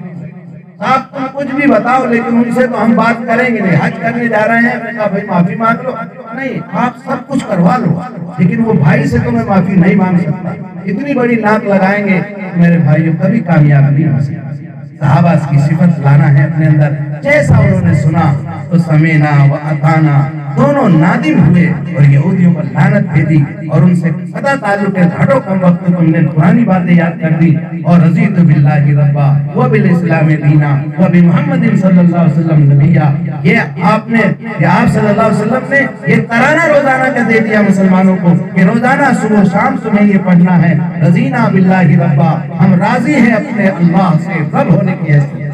Speaker 1: آپ تم کچھ بھی بتاؤ لیکن ان سے تو ہم بات کریں گے نہیں، حج کرنے جا رہے ہیں، میں کہا بھائی معافی مانگ لو، نہیں آپ سب کچھ کروا لو لیکن وہ بھائی سے تو میں معافی نہیں مانگ سکتا، اتنی بڑی ناک لگائیں گے میرے بھائیوں کبھی کامیاب نہیں ہو سکتا۔ صحابہ کی صفت لانا ہے اپنے اندر، جیسا انہوں نے سنا تو سمینا و اطانا دونوں نادم ہوئے اور یہودیوں پر لعنت بھیجی اور ان سے قطع تعلق ہے، گھٹو کم وقت تم نے پرانی باتیں یاد کر دی اور رضیت باللہ ربا وبالاسلام دینا وبمحمد صلی اللہ علیہ وسلم نبیا۔ یہ آپ صلی اللہ علیہ وسلم نے یہ ترانہ روزانہ کا دے دیا مسلمانوں کو کہ روزانہ صبح شام تمہیں یہ پڑھنا ہے، رضینا باللہ ربا، ہم راضی ہیں اپنے اللہ سے رب ہونے کی حیثیت،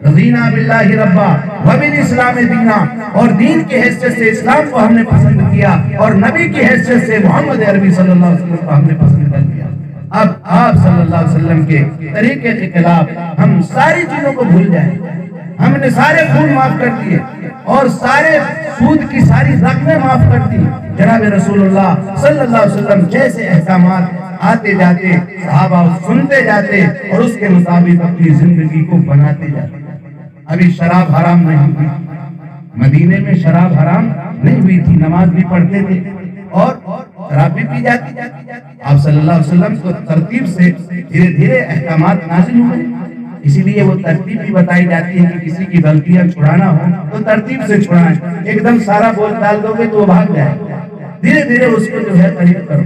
Speaker 1: رضینا باللہ ربا وبالاسلام دینا، اور دین کی حیثیت سے اسلام کو ہم نے پسند کیا اور نبی کی حیثیت سے محمد عربی صلی اللہ علیہ وسلم کو ہم نے پسند کر لیا۔ اب آپ صلی اللہ علیہ وسلم کے طریقے کے خلاف ہم ساری چیزوں کو بھول جائیں، ہم نے سارے خون معاف کر دیے اور سارے سود کی ساری رقمیں معاف کر دی۔ جناب رسول اللہ صلی اللہ علیہ وسلم جیسے احکامات آتے جاتے صحابہ سنتے جاتے اور اس کے مطابق اپنی زندگی کو بناتے جاتے۔ ابھی شراب حرام نہیں ہوئی، مدینے میں شراب حرام نہیں ہوئی تھی، نماز بھی پڑھتے تھے اور شراب بھی پی جاتی۔ آپ صلی اللہ علیہ وسلم کو ترتیب سے دھیرے دھیرے احکامات نازل ہوئے، اسی لیے وہ ترتیب بھی بتائی جاتی ہے کہ کسی کی غلطیاں چھڑانا ہو تو ترتیب سے چھڑائیں، ایک دم سارا بول ڈال دو گے تو وہ بھاگ جائے، دھیرے دھیرے اس کو جو ہے قریب کرو۔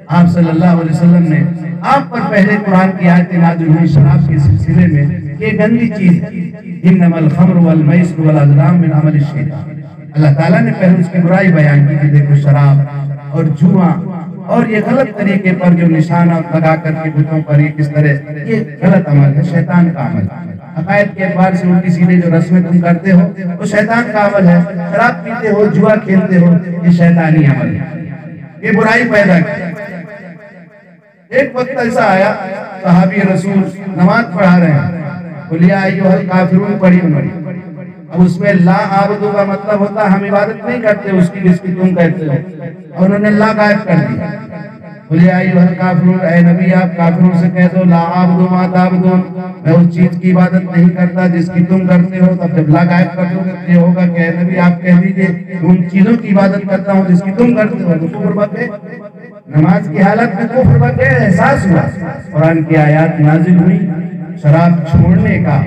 Speaker 1: آپ صلی اللہ علیہ وسلم نے آپ پر پہلے قرآن کی آیتیں نازل ہوئی شراب کے سلسلے میں، یہ گندی چیز ہے، انما الخمر والمیسر والازلام من عمل الشیطان، اللہ تعالیٰ نے پہلے اس کی برائی بیان کی کہ دیکھو شراب اور جوا اور یہ غلط طریقے پر جو نشانہ لگا کر کے بتوں پر یہ کس طرح یہ غلط عمل ہے، شیطان کا عمل ہے۔ عقائد کے اعتبار سے الٹی سیدھے جو رسمیں تم کرتے ہو وہ شیطان کا عمل ہے، شراب پیتے ہو، جوا کھیلتے ہو، یہ شیطانی عمل ہے، یہ برائی پیدا کی۔ ایک وقت ایسا آیا صحابی رسول نماز پڑھا رہے ہیں، قل یا ایھا الکافرون پڑھی انہوں نے، اب اس میں لا عابدو کا مطلب ہوتا ہم عبادت نہیں کرتے اس کی جس کی تم کہتے ہو، اور انہوں نے لا غائب کر دیا۔ قل یا ایھا الکافرون، اے نبی آپ کافروں سے کہہ دو لا عابدو ما تعبدون، میں اس چیز کی عبادت نہیں کرتا جس کی تم کرتے ہو۔ تب جب لا غائب کر دو گے تو یہ ہوگا کہ اے نبی آپ کہہ دیجئے ان چیزوں کی عبادت کرتا ہوں جس کی تم کرتے ہو، تو کفر بکے، نماز کی حالت میں کفر بکے احساس ہوا۔ قرآن کی آیات نازل ہوئی شراب چھوڑنے کا،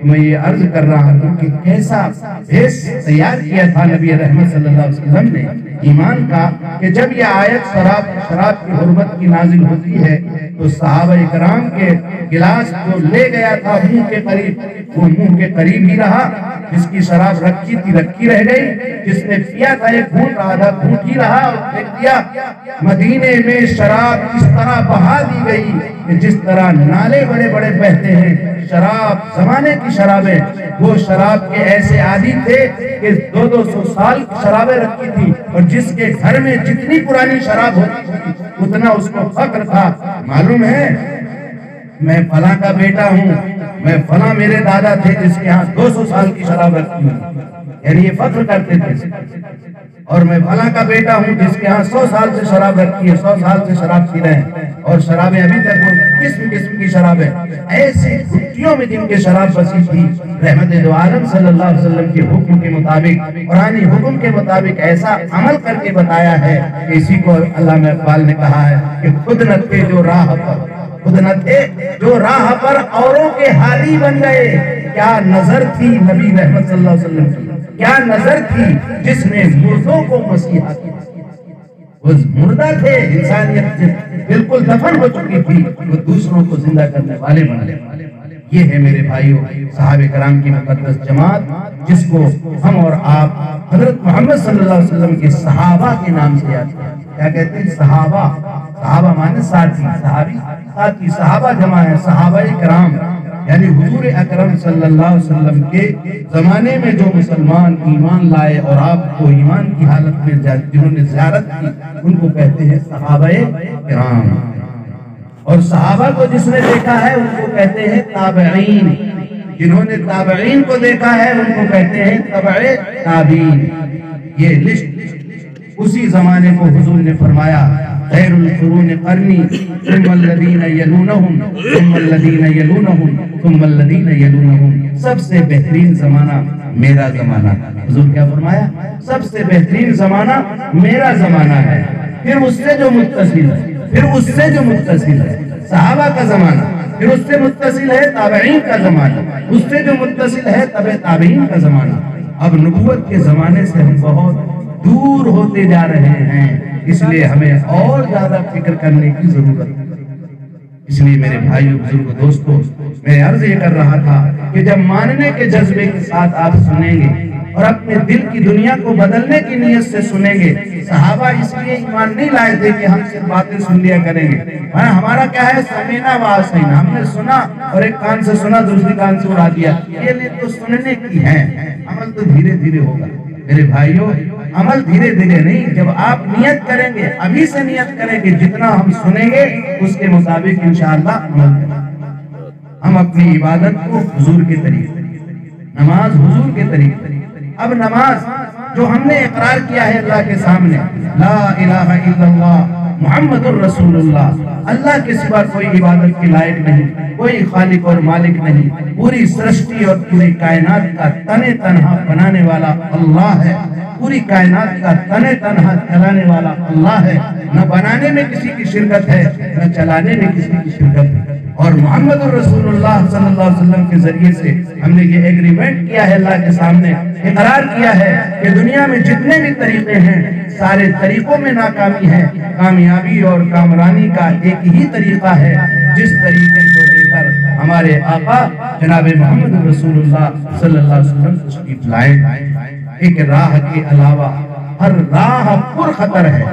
Speaker 1: میں یہ عرض کر رہا ہوں کہ کیسا بھیس تیار کیا تھا نبی رحمت صلی اللہ علیہ وسلم نے ایمان کا، کہ جب یہ آیت شراب کی حرمت کی نازل ہوتی ہے تو صحابہ اکرام کے گلاس کو لے گیا تھا منہ کے قریب، وہ منہ کے قریب ہی رہا، جس کی شراب رکھی تھی رکھی رہ گئی، جس نے پیا تھا ایک گھونٹ آدھا گھونٹ ہی رہا اور پھینک دیا۔ مدینے میں شراب اس طرح بہا دی گئی کہ جس طرح نالے بڑے بڑے بہتے ہیں، شراب زمانے کی شرابیں، وہ شراب کے ایسے عادی تھے کہ 200 سال کی شرابیں رکھی تھی، اور جس کے گھر میں جتنی پرانی شراب ہوتی تھی اتنا اس کو فخر تھا، معلوم ہے میں فلاں کا بیٹا ہوں، میں فلاں میرے دادا تھے جس کے ہاں 200 سال کی شراب رکھی ہوئی، یعنی یہ فخر کرتے تھے، اور میں فلاں کا بیٹا ہوں جس کے ہاں 100 سال سے شراب رکھی ہے، 100 سال سے شراب پی رہے ہیں، اور شرابیں ابھی تک وہ قسم قسم کی شرابیں ایسی گٹیوں میں جن کے شراب بسی تھی، رحمت دو عالم صلی اللہ علیہ وسلم کے حکم کے مطابق، قرآنی حکم کے مطابق ایسا عمل کر کے بتایا ہے کہ اسی کو علامہ اقبال نے کہا ہے کہ خود نہ تھے جو راہ پر، خود نہ تھے جو راہ پر اوروں کے حالی بن گئے، کیا نظر تھی نبی رحمت صلی اللہ علیہ وسلم کی، کیا نظر تھی جس نے مردوں کو مسیحا کیا، وہ مردہ تھے، انسانیت بالکل دفن ہو چکی تھی، وہ دوسروں کو زندہ کرنے والے بنے۔ یہ ہے میرے بھائیوں صحابہ کرام کی مقدس جماعت، جس کو ہم اور آپ حضرت محمد صلی اللہ علیہ وسلم کے صحابہ کے نام سے یاد کرتے ہیں۔ کیا کہتے ہیں؟ صحابہ، صحابہ مانے ساتھی، صحابی ساتھی، صحابہ جمع ہے صحابہ کرام، یعنی حضور اکرم صلی اللہ علیہ وسلم کے زمانے میں جو مسلمان ایمان لائے اور آپ کو ایمان کی حالت میں جنہوں نے زیارت کی ان کو کہتے ہیں صحابہ کرام۔ اور صحابہ کو جس نے دیکھا ہے ان کو کہتے ہیں تابعین، جنہوں نے تابعین کو دیکھا ہے ان کو کہتے ہیں تبع تابعین۔ یہ لسٹ اسی زمانے کو حضور نے فرمایا خیر القرون قرنی ثم الذین یلونہم ثم الذین یلونہم ثم الذین یلونہم، سب سے بہترین زمانہ میرا زمانہ۔ حضور کیا فرمایا؟ سب سے بہترین زمانہ میرا زمانہ ہے، پھر اس سے جو متصل ہے، پھر اس سے جو متصل ہے صحابہ کا زمانہ، پھر اس سے متصل ہے تابعین کا زمانہ، اس سے جو متصل ہے تبع تابعین کا زمانہ۔ اب نبوت کے زمانے سے ہم بہت دور ہوتے جا رہے ہیں، اس لیے ہمیں اور زیادہ فکر کرنے کی ضرورت ہے۔ اس لیے میرے بھائیوں، بزرگوں، دوستوں، میں عرض یہ کر رہا تھا کہ جب ماننے کے جذبے کے ساتھ آپ سنیں گے اور اپنے دل کی دنیا کو بدلنے کی نیت سے سنیں گے، صحابہ اس لیے ایمان نہیں لائے تھے کہ ہم صرف باتیں سن لیا کریں گے، ہمارا کیا ہے سمینا واسینا، ہم نے سنا اور ایک کان سے سنا دوسری کان سے اڑا دیا، یہ نیت تو سننے کی ہے، عمل تو دھیرے دھیرے ہوگا۔ میرے بھائیوں، عمل دھیرے دھیرے نہیں، جب آپ نیت کریں گے، ابھی سے نیت کریں گے، جتنا ہم سنیں گے اس کے مطابق انشاءاللہ عمل کریں گے۔ ہم اپنی عبادت کو حضور کے طریقے، نماز حضور کے طریقے، اب نماز جو ہم نے اقرار کیا ہے اللہ کے سامنے، لا الہ الا اللہ محمد الرسول اللہ، اللہ کے سوا کوئی عبادت کے لائق نہیں، کوئی خالق اور مالک نہیں، پوری سرشٹی اور پوری کائنات کا تنے تنہا بنانے والا اللہ ہے، پوری کائنات کا تنے تنہا چلانے والا اللہ ہے، نہ بنانے میں کسی کی شرکت ہے نہ چلانے میں کسی کی شرکت ہے۔ اور محمد الرسول اللہ صلی اللہ علیہ وسلم کے ذریعے سے ہم نے یہ ایگریمنٹ کیا ہے، اللہ کے سامنے اقرار کیا ہے کہ دنیا میں جتنے بھی طریقے ہیں سارے طریقوں میں ناکامی ہے، کامیابی اور کامرانی کا ایک ہی طریقہ ہے، جس طریقے کو لے کر ہمارے آقا جناب محمد رسول اللہ صلی اللہ علیہ وسلم تشریف لائے۔ ایک راہ کے علاوہ ہر راہ پر خطر ہے،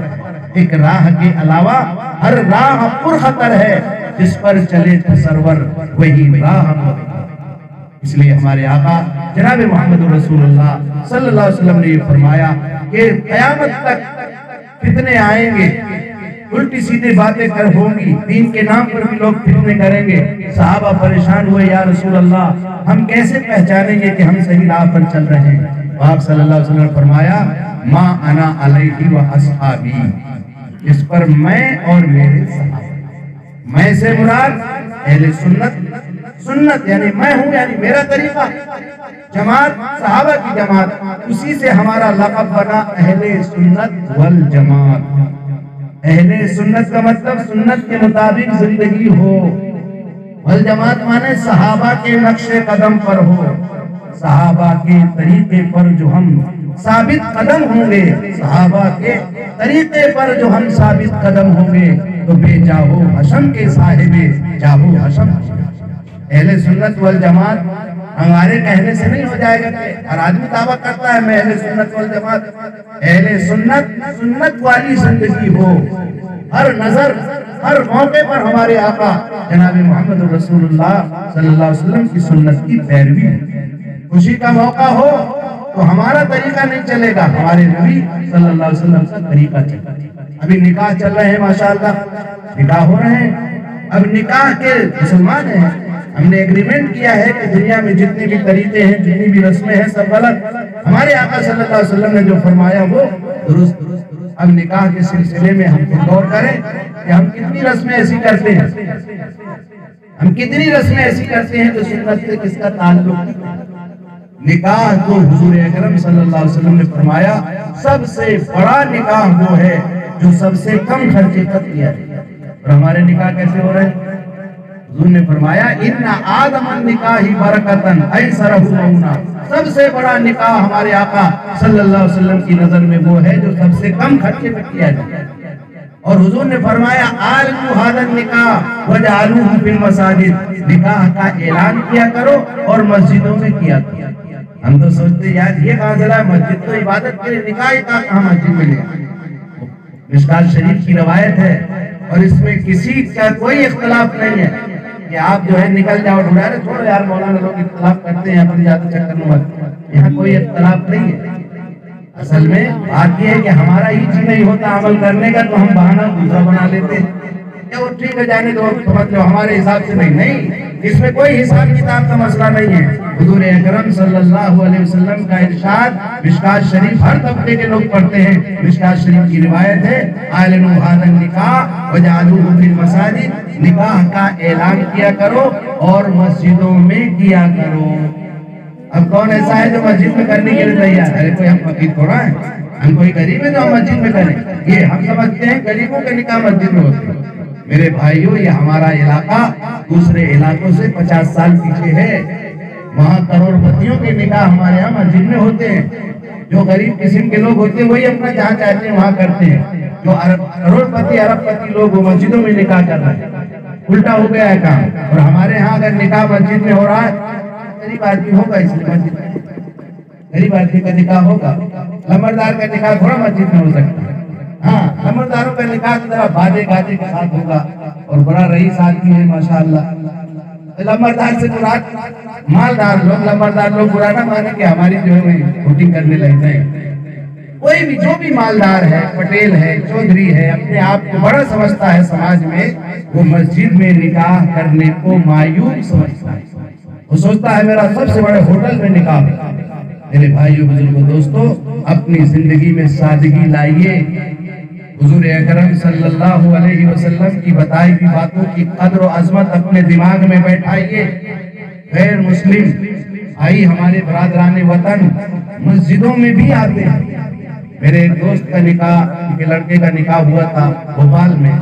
Speaker 1: ایک راہ کے علاوہ ہر راہ پر خطر ہے، جس پر چلے تو سرور وہی راہ ہے۔ اس لیے ہمارے آقا جناب محمد رسول اللہ صلی اللہ علیہ وسلم نے یہ فرمایا کہ قیامت تک فتنے آئیں گے، الٹی سیدھی باتیں ہوں گی، دین کے نام پر بھی لوگ فتنے کریں گے۔ صحابہ پریشان ہوئے، یا رسول اللہ ہم کیسے پہچانیں گے کہ ہم صحیح راہ پر چل رہے ہیں؟ آپ صلی اللہ علیہ وسلم نے فرمایا ما انا علیہ و اصحابی، اس پر میں اور میرے صحابہ، میں سے مراد اہل سنت، سنت یعنی میں ہوں، یعنی میرا طریقہ، جماعت صحابہ کی جماعت، اسی سے ہمارا لقب بنا اہل سنت والجماعت۔ اہل سنت کا مطلب سنت کے مطابق زندگی ہو، والجماعت مانے صحابہ کے نقش قدم پر ہو، صحابہ کے طریقے پر جو ہم ثابت قدم ہوں گے، صحابہ کے طریقے پر جو ہم ثابت قدم ہوں گے تو بے جاہو حشم کے صاحب جاہو حشم۔ اہل سنت والجماعت ہمارے کہنے سے نہیں ہو جائے گا کہ ہر آدمی دعویٰ کرتا ہے میں اہل سنت والجماعت، اہل سنت، سنت والی زندگی ہو، ہر نظر ہر موقع پر ہمارے آقا جناب محمد رسول اللہ صلی اللہ علیہ وسلم کی سنت کی پیروی، خوشی کا موقع ہو تو ہمارا طریقہ نہیں چلے گا، ہمارے نبی صلی اللہ علیہ وسلم کا طریقہ چلے گا۔ ابھی نکاح چل رہے ہیں، ماشاءاللہ نکاح ہو رہے ہیں، اب نکاح کے مسلمان ہیں، ہم نے ایگریمنٹ کیا ہے کہ دنیا میں جتنے بھی طریقے ہیں، جتنی بھی رسمیں ہیں سب غلط، ہمارے آقا صلی اللہ علیہ وسلم نے جو فرمایا وہ درست۔ اب نکاح کے سلسلے میں ہم غور کریں کہ ہم کتنی رسمیں ایسی کرتے ہیں، ہم کتنی رسمیں ایسی کرتے ہیں تو سنت سے کس کا تعلق؟ نکاح تو حضور اکرم صلی اللہ علیہ وسلم نے فرمایا سب سے بڑا نکاح وہ ہے جو سب سے کم خرچے پر کیا جائے۔ اور ہمارے نکاح کیسے ہو رہے ہیں؟ حضور نے فرمایا ان آدم النکاح برکتن ایسرہ مونا، سب سے بڑا نکاح ہمارے آقا صلی اللہ علیہ وسلم کی نظر میں وہ ہے جو سب سے کم خرچے پہ کیا جائے۔ اور حضور نے فرمایا آلو ھذا النکاح وجعلوہ فی المساجد، نکاح کا اعلان کیا کرو اور مسجدوں میں کیا کرو۔ ہم تو سوچتے یار یہ کہاں چلا ہے، مسجد تو عبادت کے لیے، نکاح کا کہاں مسجد میں لے۔ مشکات شریف کی روایت ہے اور اس میں کسی کا کوئی اختلاف نہیں ہے کہ آپ جو ہے نکل جاؤ ڈھونڈا رہے، چھوڑو یار مولانا لوگ اختلاف کرتے ہیں اپنی زیادہ چکر میں مت، یہاں کوئی اختلاف نہیں ہے۔ اصل میں بات یہ ہے کہ ہمارا ہی جی نہیں ہوتا عمل کرنے کا تو ہم بہانہ دوسرا بنا لیتے ہیں۔ یا وہ ٹھیک ہے جانے دو سمجھ لو ہمارے حساب سے نہیں، اس میں کوئی حساب کتاب کا مسئلہ نہیں ہے۔ حضور اکرم صلی اللہ علیہ وسلم کا ارشاد مشکات شریف ہر طبقے کے لوگ پڑھتے ہیں، مشکات شریف کی روایت ہے اعلنوا ھذا النکاح وجعلوہ فی المساجد، نکاح کا اعلان کیا کرو اور مسجدوں میں کیا کرو۔ اب کون ایسا ہے جو مسجد میں کرنے کے لیے تیار ہے؟ کوئی ہم فقیر تھوڑا ہے، ہم کوئی غریب ہے جو ہم مسجد میں کریں؟ یہ ہم سمجھتے ہیں غریبوں کے نکاح مسجد میں ہوتے ہیں۔ میرے بھائیوں، یہ ہمارا علاقہ دوسرے علاقوں سے 50 سال پیچھے ہے۔ وہاں کروڑ پتیوں کے نکاح ہمارے یہاں مسجد میں ہوتے ہیں۔ جو غریب قسم کے لوگ ہوتے ہیں وہی اپنا جہاں چاہتے ہیں وہاں کرتے ہیں۔ جو کروڑ پتی ارب پتی لوگ وہ مسجدوں میں نکاح کر رہے ہیں، الٹا ہو گیا ہے کام۔ اور ہمارے ہاں اگر نکاح مسجد میں ہو رہا ہے، غریب آدمی ہوگا اس لیے مسجد میں، غریب آدمی کا نکاح ہوگا۔ لمبردار کا نکاح تھوڑا مسجد میں ہو سکتا ہے۔ ہاں، لمبرداروں کا نکاح کی طرح بادے گاجے کے ساتھ ہوگا، اور بڑا رئیس آدمی ہے ماشاءاللہ۔ لمبردار سے مراد مالدار لوگ، لمبردار لوگ برا نہ مانے کہ ہماری جو ہے ووٹنگ کرنے لگتے ہیں۔ کوئی بھی جو بھی مالدار ہے، پٹیل ہے، چودھری ہے، اپنے آپ کو بڑا سمجھتا ہے سماج میں، وہ مسجد میں نکاح کرنے کو معیوب سمجھتا ہے۔ وہ سوچتا ہے میرا سب سے بڑے ہوٹل میں نکاح ہے۔ میرے بھائیوں بزرگوں دوستو، اپنی زندگی میں سادگی لائیے۔ حضور اکرم صلی اللہ علیہ وسلم کی بتائی ہوئی باتوں کی قدر و عظمت اپنے دماغ میں بیٹھائیے۔ غیر مسلم بھائی ہمارے برادران وطن مسجدوں میں بھی آتے ہیں۔ میرے ایک دوست کا نکاح، کے لڑکے کا نکاح ہوا تھا بھوپال میں،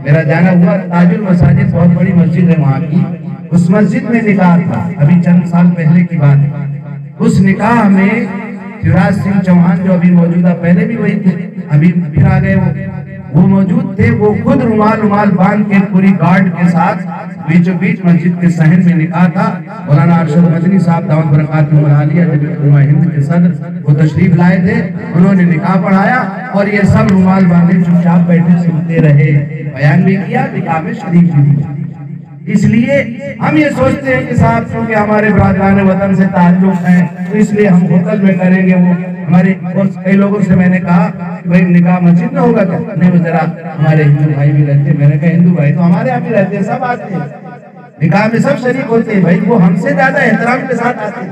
Speaker 1: میرا جانا ہوا۔ تاج المساجد بہت بڑی مسجد ہے وہاں کی، اس مسجد میں نکاح تھا، ابھی چند سال پہلے کی بات ہے۔ اس نکاح میں شیوراج سنگھ چوہان جو ابھی موجودہ، پہلے بھی وہی تھے، ابھی پھر آ گئے، وہ موجود تھے۔ وہ خود رومال باندھ کے پوری گارڈ کے ساتھ بیچوں بیچ مسجد کے صحن میں نکاح تھا۔ مولانا ارشد مدنی صاحب دعوت برکاتہ العالیہ جمعیت علماء ہند کے صدر وہ تشریف لائے تھے، انہوں نے نکاح پڑھایا اور یہ سب رومال باندھے چپ چاپ بیٹھے سنتے رہے، بیان بھی کیا، نکاح میں شریک بھی کیا۔ اس لیے ہم یہ سوچتے ہیں کہ صاحب چونکہ ہمارے برادران وطن سے تعلق ہیں تو اس لیے ہم ہوٹل میں کریں گے۔ وہ ہمارے کئی لوگوں سے میں نے کہا کہ بھائی نکاح مسجد میں ہوگا کیا؟ نہیں، وہ ذرا ہمارے ہندو بھائی بھی رہتے ہیں۔ میں نے کہا ہندو بھائی تو ہمارے یہاں بھی رہتے ہیں، سب آتے ہیں نکاح میں، سب شریک ہوتے ہیں۔ بھائی وہ ہم سے زیادہ احترام کے ساتھ آتے ہیں۔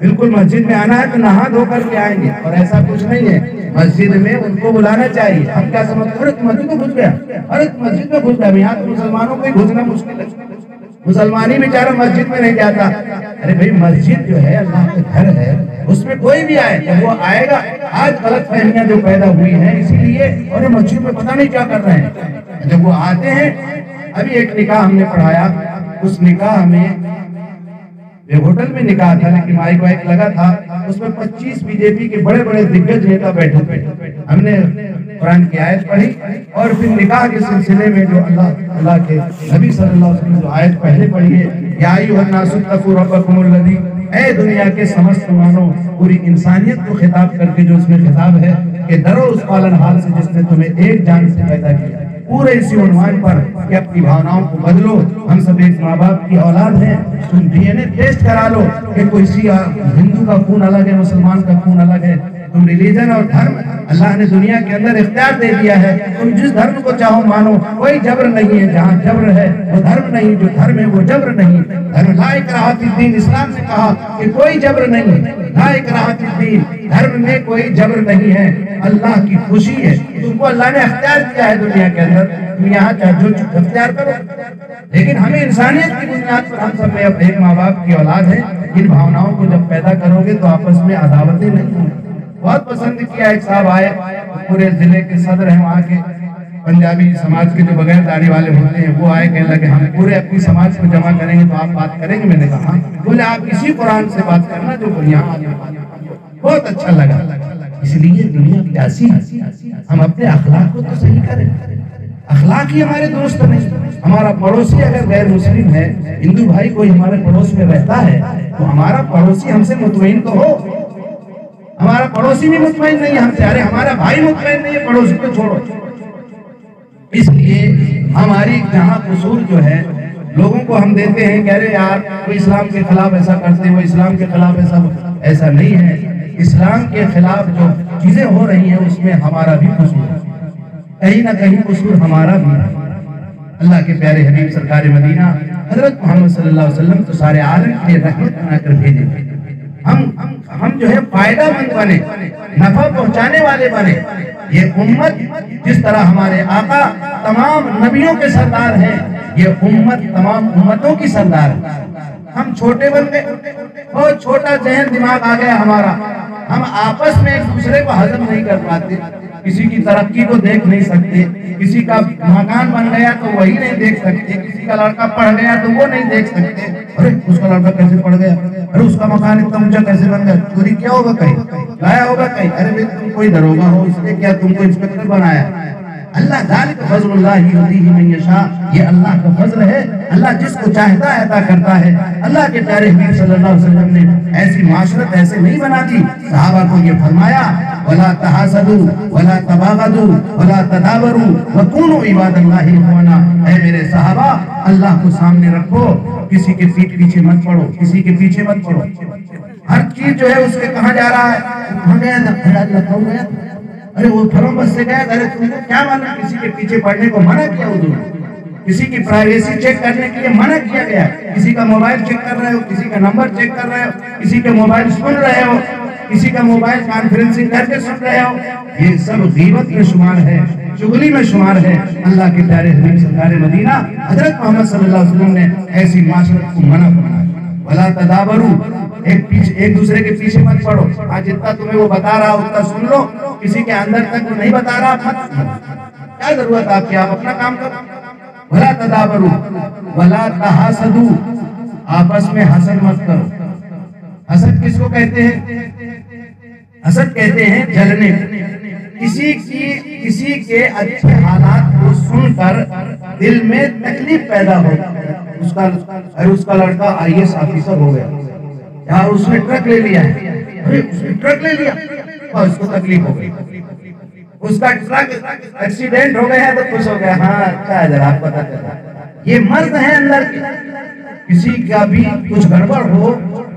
Speaker 1: بالکل مسجد میں آنا ہے تو نہا دھو کر کے آئیں گے، اور ایسا کچھ نہیں ہے۔ مسجد میں ان کو بلانا چاہیے۔ ہم کیا سمجھتے ہیں ارے مسجد میں گھس گیا، ارے مسجد میں گھس گیا۔ یہاں تو مسلمانوں کو ہی گھسنا مشکل ہے، مسلمان ہی بیچارہ مسجد میں نہیں جاتا۔ ارے بھائی مسجد جو ہے اللہ کا گھر ہے، اس میں کوئی بھی آئے جب وہ آئے گا۔ آج غلط فہمیاں جو پیدا ہوئی ہیں اسی لیے، اور مسجد میں پتہ نہیں کیا کر رہے ہیں۔ جب وہ آتے ہیں، ابھی ایک نکاح ہم نے پڑھایا، اس نکاح میں ایک ہوٹل میں نکاح تھا لیکن مائک وائک لگا تھا، اس میں 25 بی جے پی کے بڑے بڑے دگگج نیتا بیٹھے تھے۔ ہم نے قرآن کی آیت پڑھی اور پھر نکاح کے سلسلے میں جو اللہ کے نبی صلی اللہ علیہ وسلم جو آیت پہلے پڑھی ہے، یا ایھا الناس اتقوا ربکم الذی، اے دنیا کے سمست مانو، پوری انسانیت کو خطاب کر کے جو اس میں خطاب ہے کہ ڈرو اس پالنہار سے جس نے تمہیں ایک جان سے پیدا کیا، پورے اسی عنوان پر کہ اپنی بھاوناؤں کو بدلو۔ ہم سب ایک ماں باپ کی اولاد ہیں، تم ڈی این اے ٹیسٹ کرا لو کہ کوئی ہندو کا خون الگ ہے، مسلمان کا خون الگ ہے۔ تم ریلیجن اور دھرم اللہ نے دنیا کے اندر اختیار دے دیا ہے، تم جس دھرم کو چاہو مانو، کوئی جبر نہیں ہے۔ جہاں جبر ہے وہ دھرم نہیں، جو دھرم ہے وہ جبر نہیں۔ دھرم لا اکراہ فی الدین، اسلام نے کہا کہ کوئی جبر نہیں ہے، لا اکراہ فی الدین، دھرم میں کوئی جبر نہیں ہے، اللہ کی خوشی ہے۔ تم کو اللہ نے اختیار دیا ہے دنیا کے اندر، تم یہاں جو اختیار کرو۔ لیکن ہمیں انسانیت کی بنیاد پر ہم سب میں ایک ماں باپ کی اولاد ہے، ان بھاوناؤں کو جب پیدا کرو گے تو آپس میں عداوتیں نہیں ہوں۔ بہت پسند کیا، ایک صاحب آئے، پورے ضلع کے صدر ہیں وہاں کے، پنجابی سماج کے جو بغیر داڑھی والے ہوتے ہیں، وہ آئے کہنے لگے ہم پورے اپنی سماج کو جمع کریں گے تو آپ بات کریں گے؟ میں نے کہا بولے آپ اسی قرآن سے بات کرنا جو یہاں آنے۔ بہت اچھا لگا۔ اس لیے دنیا پیاسی ہے، ہم اپنے اخلاق کو تو صحیح کریں۔ اخلاق ہی ہمارے دوست نہیں۔ ہمارا پڑوسی اگر غیر مسلم ہے، ہندو بھائی کوئی ہمارے پڑوس میں رہتا ہے تو ہمارا پڑوسی ہم سے مطمئن تو ہو۔ ہمارا پڑوسی بھی مطمئن نہیں ہے ہم سے، ارے ہمارا بھائی مطمئن نہیں ہے، پڑوسی کو چھوڑو۔ اس لیے ہماری جہاں قصور جو ہے، لوگوں کو ہم دیتے ہیں کہ ارے یار وہ اسلام کے خلاف ایسا کرتے ہیں، وہ اسلام کے خلاف ایسا نہیں ہے۔ اسلام کے خلاف جو چیزیں ہو رہی ہیں اس میں ہمارا بھی قصور ہے، کہیں نہ کہیں قصور ہمارا بھی ہے۔ اللہ کے پیارے حبیب سرکار مدینہ حضرت محمد صلی اللہ علیہ وسلم تو سارے عالم کے لیے رحمت بنا کر بھیجے. ہم جو ہے فائدہ مند بنے, نفع پہنچانے والے بنے. یہ امت جس طرح ہمارے آقا تمام نبیوں کے سردار ہیں, یہ امت تمام امتوں کی سردار ہے. ہم چھوٹے بن گئے, بہت چھوٹا ذہن دماغ آ گیا ہمارا. ہم آپس میں ایک دوسرے کو ہضم نہیں کر پاتے, کسی کی ترقی کو دیکھ نہیں سکتے, کسی کا مکان بن گیا تو وہی نہیں دیکھ سکتے, کسی کا لڑکا پڑھ گیا تو وہ نہیں دیکھ سکتے. ارے اس کا لڑکا کیسے پڑھ گیا, ارے اس کا مکان اتنا اونچا کیسے بن گیا, چوری کیا ہوگا کہیں, لایا ہوگا کہیں, ارے بھائی تم کوئی دروگا ہو اس لیے کیا تم کو انسپکٹر بنایا. اللہ ذالک فضل اللہ یؤتیہ من یشاء, یہ اللہ کا فضل ہے, اللہ جس کو چاہتا ہے عطا کرتا ہے. اللہ کے پیارے حبیب صلی اللہ علیہ وسلم نے ایسی معاشرت ایسے نہیں بنا دی. صحابہ کو یہ فرمایا ولا تحاسدوا ولا تباغضوا ولا تدابروا وكونوا عباد اللہ اخوانا. اے میرے صحابہ, اللہ کو سامنے رکھو, کسی کے پیٹ پیچھے مت پڑو, کسی کے پیچھے مت پڑو. ہر چیز جو ہے اس کے کہاں جا رہا ہے, کہاں گیا تھا, اللہ کہاں گیا, ارے وہ پھلوں بس سے گیا, ارے تم کو کیا معلوم, کسی کے پیچھے پڑنے کو منع کیا حضور نے. کسی کی پرائیویسی چیک کرنے کے لیے منع کیا گیا. کسی کا موبائل چیک کر رہے ہو, کسی کا نمبر چیک کر رہے ہو, کسی کے موبائل سن رہے ہو, کسی کا موبائل کانفرنسنگ کر کے سن رہے ہو, یہ سب غیبت میں شمار ہے, چغلی میں شمار ہے. اللہ کے پیارے حبیب سرکار مدینہ حضرت محمد صلی اللہ علیہ وسلم نے ایسی معاشرت کو منع فرمایا. ولا تدابروا, ایک دوسرے کے پیچھے مت پڑو. آج جتنا تمہیں وہ بتا رہا اتنا سن لو, کسی کے اندر تک وہ نہیں بتا رہا مت سنو. کیا ضرورت آپ کی, آپ اپنا کام کرو. ولا تدابروا ولا تحاسدوا, آپس میں حسد مت کرو. حسد کس کو کہتے ہیں, حسد کہتے ہیں جلنے. کسی کے اچھے حالات کو سن کر دل میں تکلیف پیدا ہو. اس کا لڑکا IAS آفیسر ہو گیا, یا اس نے ٹرک لے لیا ہے, اس نے ٹرک لے لیا اور اس کو تکلیف ہو گئی. اس کا ٹرک ایکسیڈنٹ ہو گیا تو خوش ہو گیا, ہاں اچھا ہے ذرا آپ پتہ چلا. یہ مرض ہے اندر کے. کسی کا بھی کچھ گڑبڑ ہو,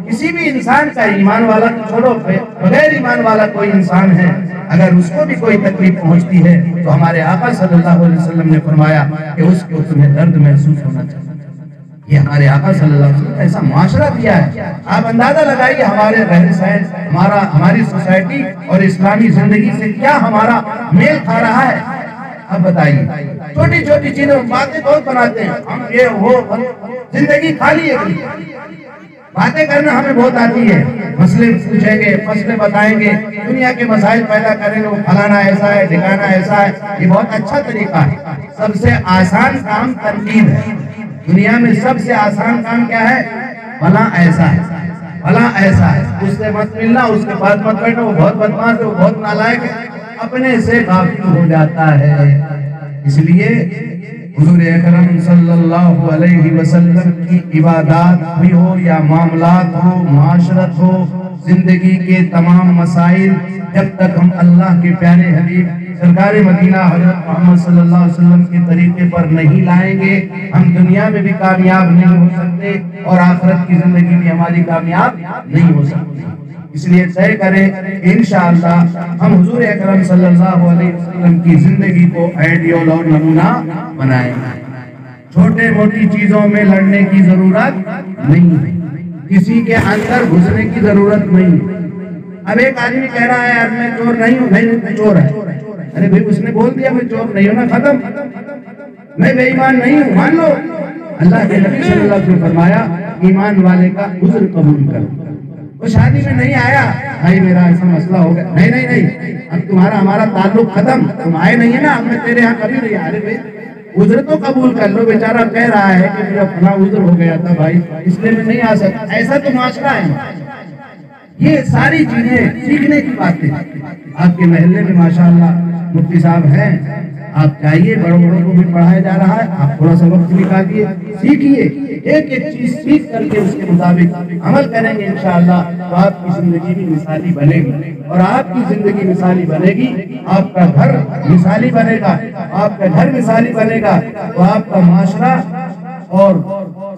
Speaker 1: کسی بھی انسان کا, ایمان والا تو چھوڑو, بغیر ایمان والا کوئی انسان ہے, اگر اس کو بھی کوئی تکلیف پہنچتی ہے تو ہمارے آقا صلی اللہ علیہ وسلم نے فرمایا کہ اس کو تمہیں درد محسوس ہونا چاہیے. یہ ہمارے آقا صلی اللہ علیہ وسلم ایسا معاشرہ دیا ہے. آپ اندازہ لگائیے ہمارے رہن سہن, ہماری سوسائٹی اور اسلامی زندگی سے کیا ہمارا میل کھا رہا ہے. اب بتائیے, چھوٹی چھوٹی چیزیں باتیں بہت بناتے ہیں, ہم یہ وہ, زندگی خالی ہے. باتیں کرنا ہمیں بہت آتی ہے, مسئلے پوچھیں گے, مسئلے بتائیں گے, دنیا کے مسائل پیدا کریں گے, پھلانا ایسا ہے, ٹھکانا ایسا ہے. یہ بہت اچھا طریقہ ہے. سب سے آسان کام تنقید ہے. دنیا میں سب سے آسان کام کیا ہے, فلاں ایسا ہے, فلاں ایسا ہے, اس سے مت ملنا, اس کے بعد مت بیٹھو, وہ بہت بدماش ہے, وہ بہت نالائق ہے, اپنے سے غافل ہو جاتا ہے. اس لیے حضور اکرم صلی اللہ علیہ وسلم کی عبادات بھی ہو یا معاملات ہو, معاشرت ہو, زندگی کے تمام مسائل, جب تک ہم اللہ کے پیارے حبیب سرکار مدینہ حضرت محمد صلی اللہ علیہ وسلم کے طریقے پر نہیں لائیں گے, ہم دنیا میں بھی کامیاب نہیں ہو سکتے اور آخرت کی زندگی بھی ہماری کامیاب نہیں ہو سکتی. اس لیے طے کریں انشاءاللہ ہم حضور اکرم صلی اللہ علیہ وسلم کی زندگی کو آئیڈیل اور نمونہ بنائیں. چھوٹے موٹی چیزوں میں لڑنے کی ضرورت نہیں, کسی کے اندر گھسنے کی ضرورت نہیں. اب ایک آدمی کہہ رہا ہے یار میں چور نہیں ہوں, نہیں چور ہے. ارے بھائی اس نے بول دیا میں چور نہیں ہوں نا, ختم. میں بے ایمان نہیں ہوں, مان لو. اللہ کے نبی صلی اللہ علیہ وسلم نے فرمایا ایمان والے کا عذر قبول کرو. وہ شادی میں نہیں آیا, بھائی میرا ایسا مسئلہ ہو گیا, نہیں نہیں نہیں, اب تمہارا ہمارا تعلق ختم, تم آئے نہیں ہے نا, اب میں تیرے یہاں کبھی نہیں. ارے بھائی عذر تو قبول کر لو, بیچارہ کہہ رہا ہے کہ میرا فلاں عذر ہو گیا تھا بھائی, اس لیے میں نہیں آ سکتا. ایسا تو معاشرہ ہے. یہ ساری چیزیں سیکھنے کی باتیں. آپ کے محلے میں ماشاءاللہ مفتی صاحب ہیں, آپ چاہیے, بڑوں کو بھی پڑھایا جا رہا ہے, آپ تھوڑا سا وقت نکالیے, سیکھیے, ایک ایک چیز سیکھ کر کے اس کے مطابق عمل کریں گے انشاءاللہ تو آپ کی زندگی بھی مثالی بنے گی. اور آپ کی زندگی مثالی بنے گی, آپ کا گھر مثالی بنے گا, آپ کا گھر مثالی بنے گا تو آپ کا معاشرہ اور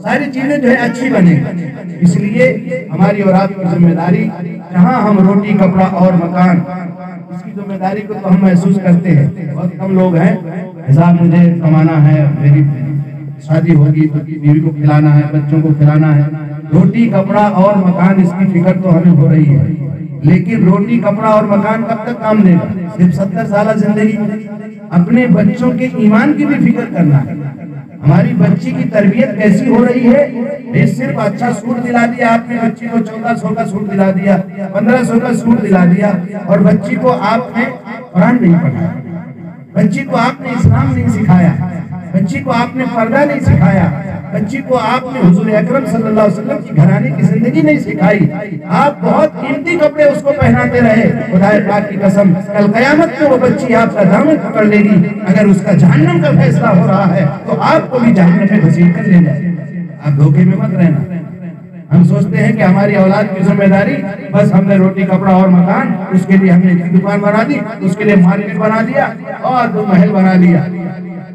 Speaker 1: ساری چیزیں جو ہے اچھی بنے گی. اس لیے ہماری اور آپ کی ذمہ داری, جہاں ہم روٹی کپڑا اور مکان, اس کی ذمہ داری کو تو ہم محسوس کرتے ہیں, بہت کم لوگ ہیں, حساب مجھے کمانا ہے, میری شادی ہوگی تو بیوی کو کھلانا ہے، بچوں کو کھلانا ہے، روٹی کپڑا اور مکان اس کی فکر تو ہمیں ہو رہی ہے، لیکن روٹی کپڑا اور مکان کب تک کام دے گا؟ صرف 70 سالہ زندگی میں اپنے بچوں کے ایمان کی بھی فکر کرنا ہے، ہماری بچی کی تربیت کیسی ہو رہی ہے۔ یہ صرف اچھا سوٹ دلا دیا آپ نے بچی کو، 1400 کا سوٹ دلا دیا، 1500 کا سوٹ دلا دیا، اور بچی کو آپ نے قرآن نہیں پڑھایا، بچی کو آپ نے اسلام نہیں سکھایا، بچی کو آپ نے پردہ نہیں سکھایا، بچی کو آپ نے حضور اکرم صلی اللہ علیہ وسلم کی گھرانے کی زندگی نہیں سکھائی، آپ بہت قیمتی کپڑے اس کو پہناتے رہے، خدا پاک کی قسم کل قیامت میں وہ بچی آپ کا دامن پکڑ لے گی، اگر اس کا جہنم کا فیصلہ ہو رہا ہے تو آپ کو بھی جہنم میں گھسیٹ کر لے جائے۔ آپ دھوکے میں مت رہنا۔ ہم سوچتے ہیں کہ ہماری اولاد کی ذمہ داری بس ہم نے روٹی کپڑا اور مکان، اس کے لیے ہم نے ایک دکان بنا دی، اس کے لیے مارکیٹ بنا دیا اور 2 محل بنا لیا،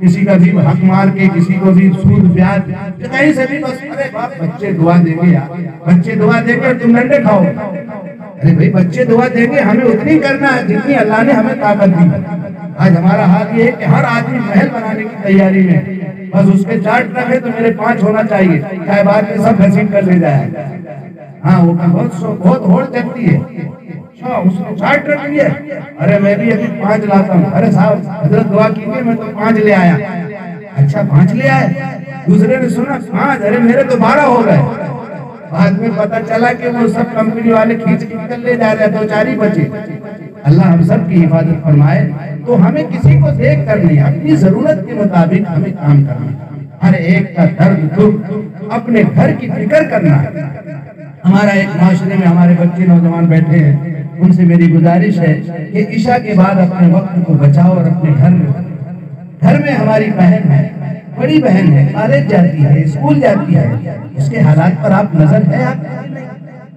Speaker 1: کسی کا بھی حق مار کے، کسی کو بھی سود بیاج کہیں سے بھی، بس ارے باپ بچے دعا دیں گے یار، بچے دعا دیں گے اور تم ڈنڈے کھاؤ۔ ارے بھائی بچے دعا دیں گے، ہمیں اتنی کرنا ہے جتنی اللہ نے ہمیں طاقت دی۔ آج ہمارا حال یہ ہے کہ ہر آدمی محل بنانے کی تیاری میں، بس اس کے 4 ٹرک ہے تو میرے 5 ہونا چاہیے، چاہے بعد میں سب گھسیٹ کر لے جائے۔ ہاں وہ بہت ہوڑ چلتی ہے، اس نے 4 ٹرک لیے، ارے میں بھی ابھی 5 لاتا ہوں، ارے صاحب حضرت دعا کیجیے میں تو 5 لے آیا۔ اچھا 5 لے آئے، دوسرے نے سنا 5، ارے میرے تو 12 ہو گئے۔ بعد میں پتا چلا کہ وہ سب کمپنی والے کھینچ کر لے جا رہے ہیں، 2-4 ہی بچے۔ اللہ ہم سب کی حفاظت فرمائے۔ تو ہمیں کسی کو دیکھ کر نہیں، اپنی ضرورت کے مطابق ہمیں کام کرنا، ہر ایک کا درد دکھ اپنے گھر کی فکر کرنا۔ ہمارا ایک معاشرے میں ہمارے بچے نوجوان بیٹھے ہیں، ان سے میری گزارش ہے کہ عشاء کے بعد اپنے وقت کو بچاؤ اور اپنے گھر میں ہماری بہن ہے، بڑی بہن ہے، کالج جاتی ہے، اسکول جاتی ہے، اس کے حالات پر آپ نظر ہے؟ آپ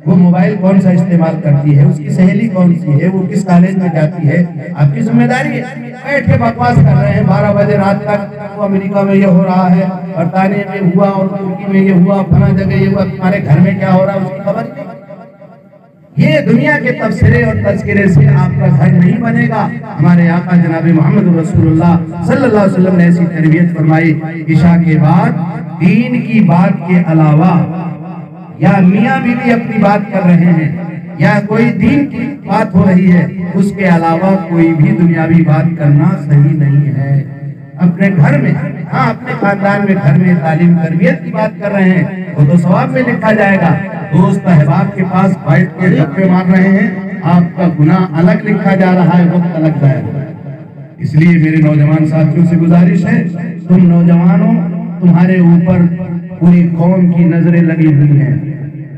Speaker 1: وہ موبائل کون سا استعمال کرتی ہے، اس کی سہیلی کون سی ہے، وہ کس کالج میں جاتی ہے، آپ کی ذمہ داری ہے۔ بیٹھ کے بکواس کر رہے ہیں 12 بجے رات تک، وہ امریکہ میں یہ ہو رہا ہے، برطانیہ میں ہوا اور ترکی میں یہ ہوا، فلاں جگہ یہ ہوا، تمہارے گھر میں کیا ہو رہا ہے اس کی خبر نہیں۔ یہ دنیا کے تبصرے اور تذکرے سے آپ کا گھر نہیں بنے گا۔ ہمارے آقا جناب محمد رسول اللہ صلی اللہ علیہ وسلم نے ایسی تربیت فرمائی، عشاء کے بعد دین کی بات کے علاوہ، یا میاں بیوی اپنی بات کر رہے ہیں یا کوئی دین کی بات ہو رہی ہے، اس کے علاوہ کوئی بھی دنیاوی بات کرنا صحیح نہیں ہے۔ اپنے گھر میں، ہاں اپنے خاندان میں، گھر میں تعلیم تربیت کی بات کر رہے ہیں، وہ تو ثواب میں لکھا جائے گا۔ دوست احباب کے پاس بیٹھ کے گپے مار رہے ہیں، آپ کا گناہ الگ لکھا جا رہا ہے، وقت الگ جائے گا۔ اس لیے میرے نوجوان ساتھیوں سے گزارش ہے، تم نوجوانوں، تمہارے اوپر پوری قوم کی نظریں لگی ہوئی ہیں۔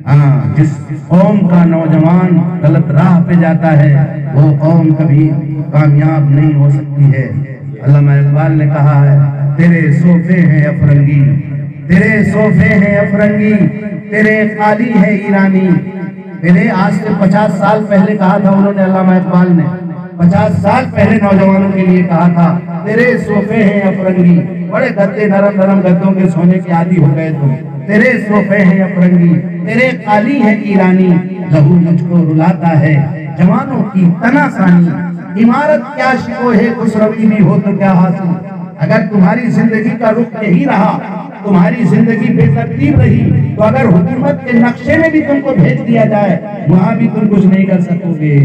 Speaker 1: ہاں جس قوم کا نوجوان غلط راہ پہ جاتا ہے وہ قوم کبھی کامیاب نہیں ہو سکتی ہے۔ علامہ اقبال نے کہا ہے، تیرے صوفے ہیں افرنگی، تیرے صوفے ہیں افرنگی، تیرے قالی ہے ایرانی۔ میرے آج سے 50 سال پہلے کہا تھا انہوں نے، علامہ اقبال نے 50 سال پہلے نوجوانوں کے لیے کہا تھا، تیرے صوفے ہیں افرنگی، بڑے گدے نرم نرم گدوں کے سونے کے عادی ہو گئے تم، تیرے صوفے ہیں افرنگی، تیرے قالی ہے ایرانی، لہو مجھ کو رلاتا ہے جوانوں کی تنا سانی، عمارت کیا شکوہ خسروی بھی ہو تو کیا حاصل۔ اگر تمہاری زندگی کا رخ یہی رہا، تمہاری زندگی بے ترتیب رہی، تو اگر حکومت کے نقشے میں بھی تم کو بھیج دیا جائے وہاں بھی تم کچھ نہیں کر سکو گے۔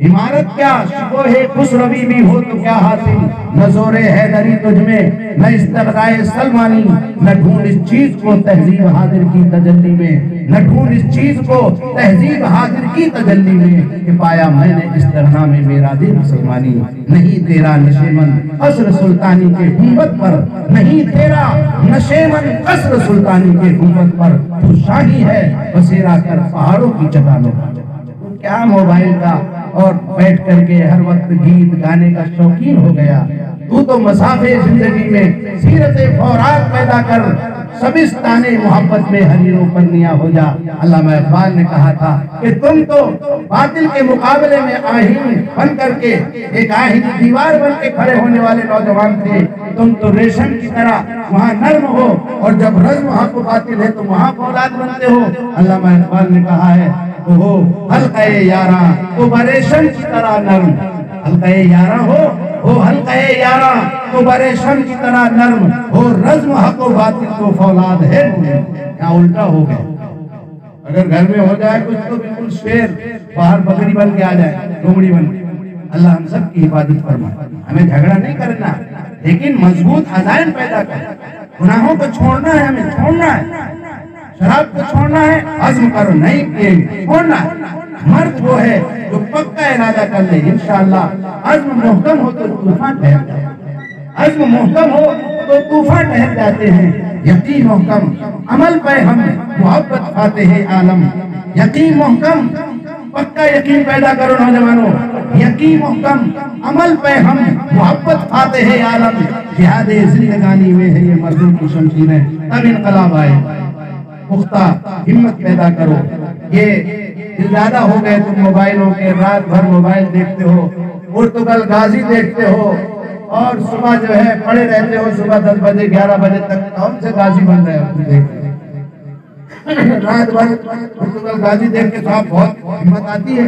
Speaker 1: عمارت کیا شکوہ خسروی بھی ہو تو کیا حاصل، نہ زور حیدری تجھ میں، نہ استغنائے سلمانی، نہ ڈھونڈ اس چیز کو تہذیب حاضر کی تجلی میں، نہ ڈھونڈ اس چیز کو تہذیب حاضر کی تجلی میں، کہ پایا میں نے استغنا میں میرا دل مسلمانی۔ نہیں تیرا نشیمن قصر سلطانی کے گنبد پر، نہیں تیرا نشیمن قصر سلطانی کے گنبد پر، تو شاہی ہے بسیرا کر پہاڑوں کی چٹانوں پر۔ کیا موبائل کا اور بیٹھ کر کے ہر وقت گیت گانے کا شوقین ہو گیا، تو مسافے زندگی میں سیرت فورات پیدا کر، سبستانے محبت میں حریروں پرنیا ہو جا۔ علامہ اقبال نے کہا تھا کہ تم تو باطل کے مقابلے میں آہین بن کر کے، ایک آہین دیوار بن کے کھڑے ہونے والے نوجوان تھے، تم تو ریشم کی طرح وہاں نرم ہو، اور جب رزم حق و باطل ہے تو وہاں فولاد بنتے ہو۔ علامہ اقبال نے کہا ہے، حلقہ یاراں تو بریشم کی طرح نرم، حلقہ یارہ ہو حلقہ یارہ تو برے شم کی طرح نرم ہو، رزم حق و باطل کو فولاد ہے کیا الٹا ہو گیا؟ اگر گھر میں ہو جائے کچھ تو بالکل شیر باہر بکری بن کے آ جائے، لومڑی بن کے۔ اللہ ہم سب کی حفاظت فرمائے۔ ہمیں جھگڑا نہیں کرنا لیکن مضبوط عزائم پیدا کر، گناہوں کو چھوڑنا ہے، ہمیں چھوڑنا ہے، شراب کو چھوڑنا ہے، عزم کرو نہیں پیئیں گے، چھوڑنا ہے۔ مرد وہ ہے جو پکا ارادہ کر لے، انشاءاللہ عزم محکم ہو تو طوفان ٹھہر جاتے ہیں، عزم محکم ہو تو طوفان ٹھہر جاتے ہیں۔ یقین محکم عمل پہ ہم محبت فاتح عالم، یقین محکم پکا یقین پیدا کرو نوجوانوں، یقین محکم عمل پہ ہم محبت فاتح عالم۔ جہاد زندگانی میں ہے یہ مردوں کی شمشیریں، تب انقلاب آئے، پختہ ہمت پیدا کرو۔ یہ زیادہ ہو گئے تم موبائلوں کے، رات بھر موبائل دیکھتے ہو، پرتگال غازی دیکھتے ہو، اور صبح جو ہے پڑے رہتے ہو، صبح 10 بجے 11 بجے تک کون سے غازی بن رہے ہو دیکھتے رات بھر پرتگال غازی دیکھ کے تو آپ بہت ہمت آتی ہے۔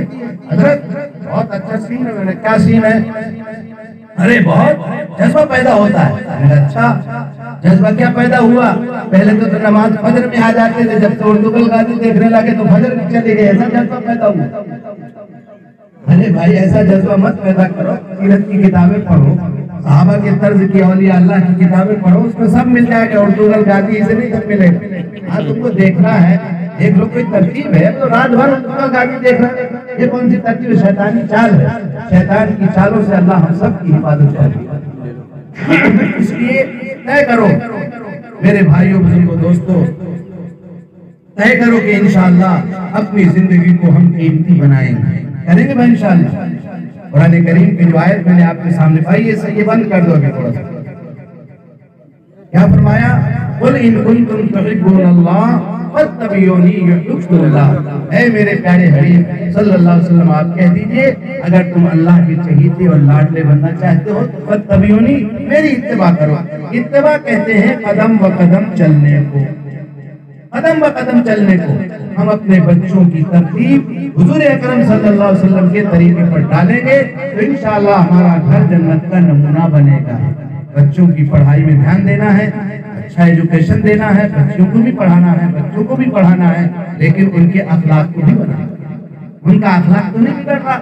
Speaker 1: حضرت بہت اچھا سین ہے، میں نے کیا سین ہے؟ ارے بہت جذبہ پیدا ہوتا ہے۔ اچھا جذبہ کیا پیدا ہوا؟ پہلے تو نماز فجر میں آ جاتے تھے، جب تو پرتگال غازی دیکھنے لگے تو فجر میں چلے گئے، ایسا جذبہ پیدا ہوا۔ ارے بھائی ایسا جذبہ مت پیدا کرو، سیرت کی کتابیں پڑھو، صحابہ کے طرز کی، اولیاء اللہ کی کتابیں پڑھو، اس میں سب مل جائے گا۔ پرتگال غازی اسے نہیں سب ملے گا۔ ہاں تم کو دیکھنا ہے، ایک لوگ کوئی ترتیب ہے تو رات بھر پرتگال غازی دیکھنا، یہ کون سی ترتیب ہے؟ شیطانی چال ہے، شیطان کی چالوں سے اللہ ہم سب کی حفاظت کرے۔ اس لیے طے کرو میرے بھائیوں بزرگوں دوستوں، طے کرو کہ انشاءاللہ اپنی زندگی کو ہم قیمتی بنائیں گے، کریں گے بھائی انشاءاللہ۔ قرآن کریم کی جو آیت میں نے آپ کے سامنے پائی ہے، یہ بند کر دو ابھی تھوڑا سا۔ کیا فرمایا؟ قُلْ إِن كُنتُمْ تُحِبُّونَ اللَّهَ فَاتَّبِعُونِي يُحْبِبْكُمُ اللَّهُ۔ اے میرے پیارے حبیب صلی اللہ علیہ وسلم آپ کہہ دیجئے اگر تم اللہ کے چہیتے اور لاڈلے بننا چاہتے ہو تو فَاتَّبِعُونِی، میری اتباع کرو۔ اتباع کہتے ہیں قدم و قدم چلنے کو، قدم و قدم چلنے کو۔ ہم اپنے بچوں کی ترتیب حضور اکرم صلی اللہ علیہ وسلم کے طریقے پر ڈالیں گے تو انشاءاللہ ہمارا گھر جنت کا نمونہ بنے گا۔ بچوں کی پڑھائی میں دھیان دینا ہے، اچھا ایجوکیشن دینا ہے، بچوں کو بھی پڑھانا ہے، بچوں کو بھی پڑھانا ہے، لیکن ان کے اخلاق کو بھی بنانا ہے۔ ان کا اخلاق تو نہیں بگڑ رہا،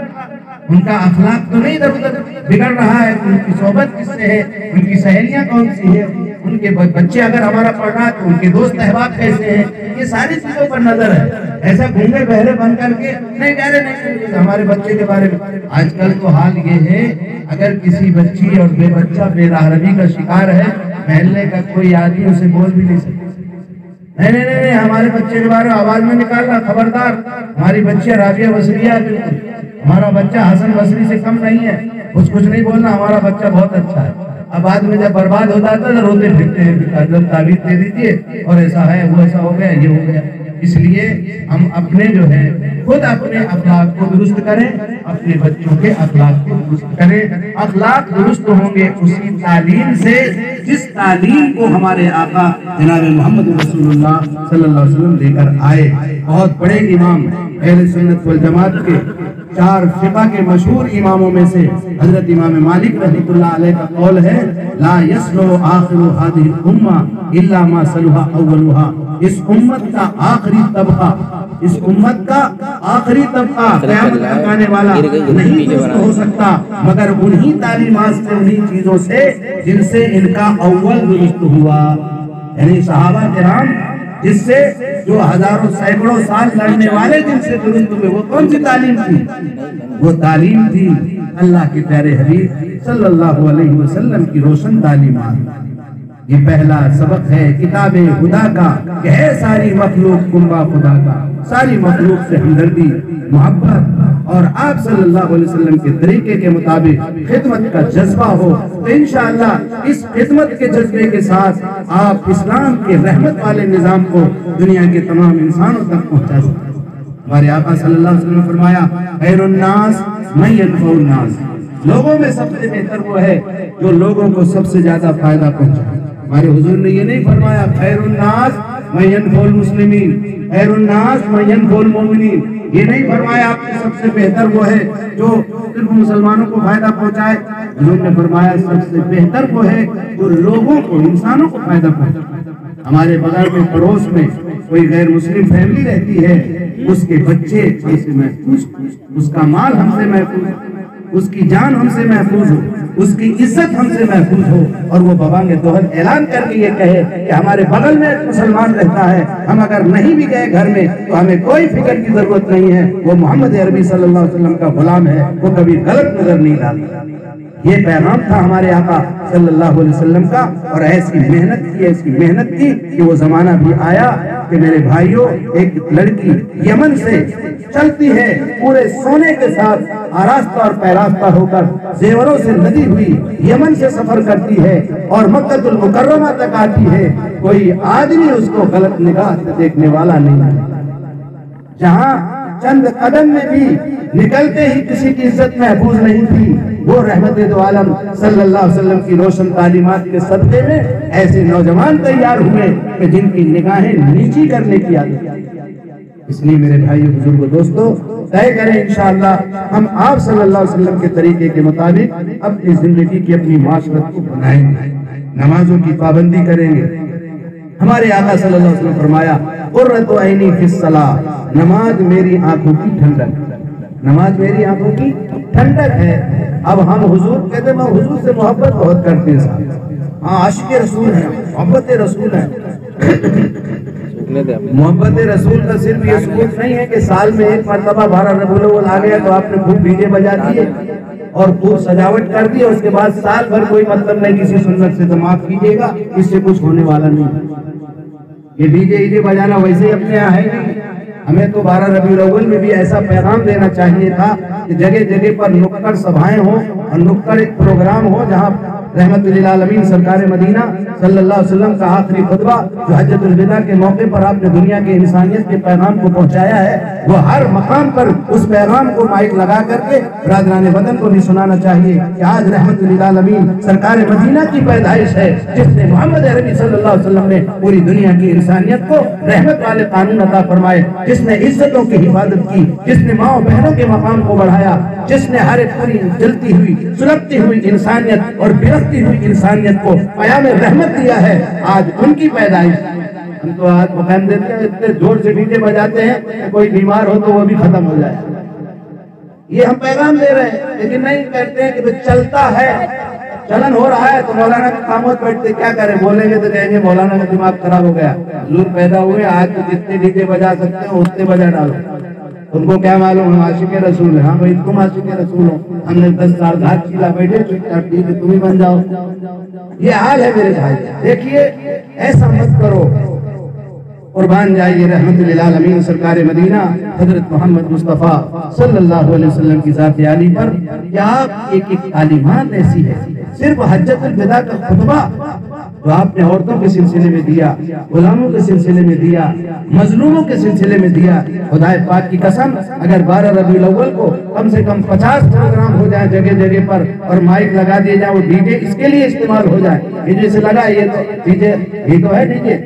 Speaker 1: ان کا اخلاق تو نہیں ادھر ادھر بگڑ رہا ہے، ان کی صحبت کس سے ہے، ان کی سہیلیاں کون سی ہے، ان کے بچے اگر ہمارا پڑھ رہا ہے تو ان کے دوست احباب کیسے ہیں، یہ ساری چیزوں پر نظر ہے۔ ایسا گونگے بہرے بن کر کے نہیں کہہ رہے نہیں ہمارے بچے کے بارے میں۔ آج کل تو حال یہ ہے اگر کسی بچی اور بے بچہ بے راہ روی کا شکار ہے، محلے کا کوئی آدمی اسے بول بھی نہیں سکتا، نہیں نہیں نہیں ہمارے بچے کے بارے میں آواز میں نکالنا، خبردار، ہماری بچی رابعہ بصریہ بالکل، ہمارا بچہ حسن بصری سے کم نہیں ہے، کچھ نہیں بولنا، ہمارا بچہ بہت اچھا ہے۔ اب بعد میں جب برباد ہو جاتا ہے تو روتے پھرتے ہیں، جب تعبیر دے دیجیے اور ایسا ہے وہ ایسا ہو گیا یہ ہو گیا۔ اس لیے ہم اپنے جو ہے خود اپنے اخلاق کو درست کریں، اپنے بچوں کے اخلاق کو درست کریں۔ اخلاق درست ہوں گے اسی تعلیم سے جس تعلیم کو ہمارے آقا جناب محمد رسول اللہ صلی اللہ علیہ وسلم لے کر آئے۔ بہت بڑے امام اہل سنت والجماعت کے 4 فقہ کے مشہور اماموں میں سے حضرت امام مالک رحمۃ اللہ علیہ کا قول ہے لا یصلح آخر هذه الامہ الا ما صلح اولها۔ اس امت کا آخری طبقہ، اس امت کا آخری طبقہ قیامت تک آنے والا نہیں درست ہو سکتا مگر انہی تعلیمات سے، انہی چیزوں سے جن سے ان کا اول درست ہوا۔ یعنی صحابہ کرام جس سے جو ہزاروں سینکڑوں سال لڑنے والے جن سے درست ہوئے، وہ کون سی تعلیم تھی؟ وہ تعلیم تھی اللہ کے پیارے حبیب صلی اللہ علیہ وسلم کی روشن تعلیمات۔ یہ پہلا سبق ہے کتاب خدا کا کہ ہے ساری مخلوق کنبہ خدا کا، ساری مخلوق سے ہمدردی، محبت اور آپ صلی اللہ علیہ وسلم کے طریقے کے مطابق خدمت کا جذبہ ہو تو انشاءاللہ اس خدمت کے جذبے کے ساتھ آپ اسلام کے رحمت والے نظام کو دنیا کے تمام انسانوں تک پہنچا سکتے ہیں۔ ہمارے آقا صلی اللہ علیہ وسلم نے فرمایا خیر الناس من ينفع الناس، لوگوں میں سب سے بہتر وہ ہے جو لوگوں کو سب سے زیادہ فائدہ پہنچائے۔ ہمارے حضور نے یہ نہیں فرمایا خیر الناس من ينفع المسلمین خیر الناس من ينفع المؤمنین. یہ نہیں فرمایا آپ کے سب سے بہتر وہ ہے جو صرف مسلمانوں کو فائدہ پہنچائے. حضور نے فرمایا سب سے بہتر وہ ہے جو لوگوں کو انسانوں کو فائدہ پہنچائے. ہمارے بغل میں پڑوس میں کوئی غیر مسلم فیملی رہتی ہے, اس کے بچے ہم سے محفوظ, اس کا مال ہم سے محفوظ, اس کی جان ہم سے محفوظ ہو, اس کی عزت ہم سے محفوظ ہو, اور وہ ببانگ دوہل اعلان کر کے یہ کہے کہ ہمارے بغل میں ایک مسلمان رہتا ہے, ہم اگر نہیں بھی گئے گھر میں تو ہمیں کوئی فکر کی ضرورت نہیں ہے, وہ محمد عربی صلی اللہ علیہ وسلم کا غلام ہے, وہ کبھی غلط نظر نہیں ڈالتا. یہ پیغام تھا ہمارے آقا صلی اللہ علیہ وسلم کا, اور ایسی محنت کی کہ وہ زمانہ بھی آیا کہ میرے بھائیوں ایک لڑکی یمن سے چلتی ہے پورے سونے کے ساتھ آراستہ اور پیراستہ ہو کر زیوروں سے لدی ہوئی یمن سے سفر کرتی ہے اور مکہ المکرمہ تک آتی ہے. کوئی آدمی اس کو غلط نگاہ سے دیکھنے والا نہیں ہے. جہاں چند قدم میں بھی نکلتے ہی کسی کی عزت محفوظ نہیں تھی, وہ رحمت دو عالم صلی اللہ علیہ وسلم کی روشن تعلیمات کے صدقے میں ایسے نوجوان تیار ہوئے کہ جن کی نگاہیں نیچی کرنے کی عادت. اس لیے میرے بھائیو بزرگوں دوستو طے کریں انشاءاللہ ہم آپ صلی اللہ علیہ وسلم کے طریقے کے مطابق اپنی زندگی کی اپنی معاشرت کو بنائیں گے, نمازوں کی پابندی کریں گے. ہمارے آقا صلی اللہ علیہ وسلم فرمایا قرۃ عینی فی الصلاۃ, نماز میری آنکھوں کی ٹھنڈک, نماز میری آنکھوں کی ٹھنڈک ہے. اب ہم حضور کہتے ہیں, حضور سے محبت بہت کرتے ہیں صاحب, ہاں عاشق رسول ہیں, محبت رسول ہیں. محبت رسول کا صرف یہ ثبوت نہیں ہے کہ سال میں ایک مرتبہ 12 ربیع الاول آ گیا تو آپ نے خوب ڈی جے بجا دیے اور خوب سجاوٹ کر دی, اور اس کے بعد سال بھر کوئی مطلب نہیں کسی سنت سے, تو معاف کیجیے گا اس سے کچھ ہونے والا نہیں. یہ ڈی جے بجانا ویسے ہی اپنے یہاں ہے نہیں. ہمیں تو 12 ربیع الاول میں بھی ایسا پیغام دینا چاہیے تھا کہ جگہ جگہ پر نکڑ سبھائیں ہوں اور نکڑ ایک پروگرام ہو جہاں رحمت للعالمین سرکار مدینہ صلی اللہ علیہ وسلم کا آخری خطبہ جو حجۃ الوداع کے موقع پر آپ نے دنیا کے انسانیت کے پیغام کو پہنچایا ہے, وہ ہر مقام پر اس پیغام کو مائک لگا کر کے برادران وطن کو بھی سنانا چاہیے کہ آج رحمت للعالمین سرکار مدینہ کی پیدائش ہے, جس نے محمد عربی صلی اللہ علیہ وسلم نے پوری دنیا کی انسانیت کو رحمت والے قانون عطا فرمائے, جس نے عزتوں کی حفاظت کی, جس نے ماں بہنوں کے مقام کو بڑھایا, جس نے ہر ایک پوری جلتی ہوئی سلگتی ہوئی انسانیت اور برستی ہوئی انسانیت کو پیام رحمت دیا ہے. آج ان کی پیدائش. ہم تو آج مقام دیتے ہیں, اتنے زور سے ڈی جے بجاتے ہیں کہ کوئی بیمار ہو تو وہ بھی ختم ہو جائے. یہ ہم پیغام دے رہے ہیں, لیکن نہیں کہتے ہیں کہ چلتا ہے, چلن ہو رہا ہے تو مولانا کے خاموش بیٹھتے کیا کریں, بولیں گے تو کہیں گے مولانا کا دماغ خراب ہو گیا. حضور پیدا ہوئے, آج تو جتنے ڈی جے بجا سکتے ہیں اتنے بجا ڈالو. ان کو کیا معلوم ہم عاشق رسول ہیں. ہاں بھائی تم عاشق رسول ہو, ہم نے 10 سال گھاٹ چیلا بیٹھے ٹھیک ہے تم ہی بن جاؤ. یہ حال ہے میرے بھائی. دیکھیے ایسا مت کرو, قربان جائیے رحمت للعالمین سرکار مدینہ حضرت محمد مصطفیٰ صلی اللہ علیہ وسلم کی ذات عالی پر. کیا ایک ایک تعلیمات ایسی ہے, صرف حجۃ الوداع کا خطبہ تو آپ نے عورتوں کے سلسلے میں دیا, غلاموں کے سلسلے میں دیا, مظلوموں کے سلسلے میں دیا. خدا پاک کی قسم اگر 12 ربیع الاول کو کم سے کم 50 پروگرام ہو جائیں جگہ جگہ پر اور مائک لگا دیے جائیں, وہ ڈی جے اس کے لیے استعمال ہو جائے. یہ جیسے لگا یہ تو ڈی جے, یہ تو ہے ڈی جے,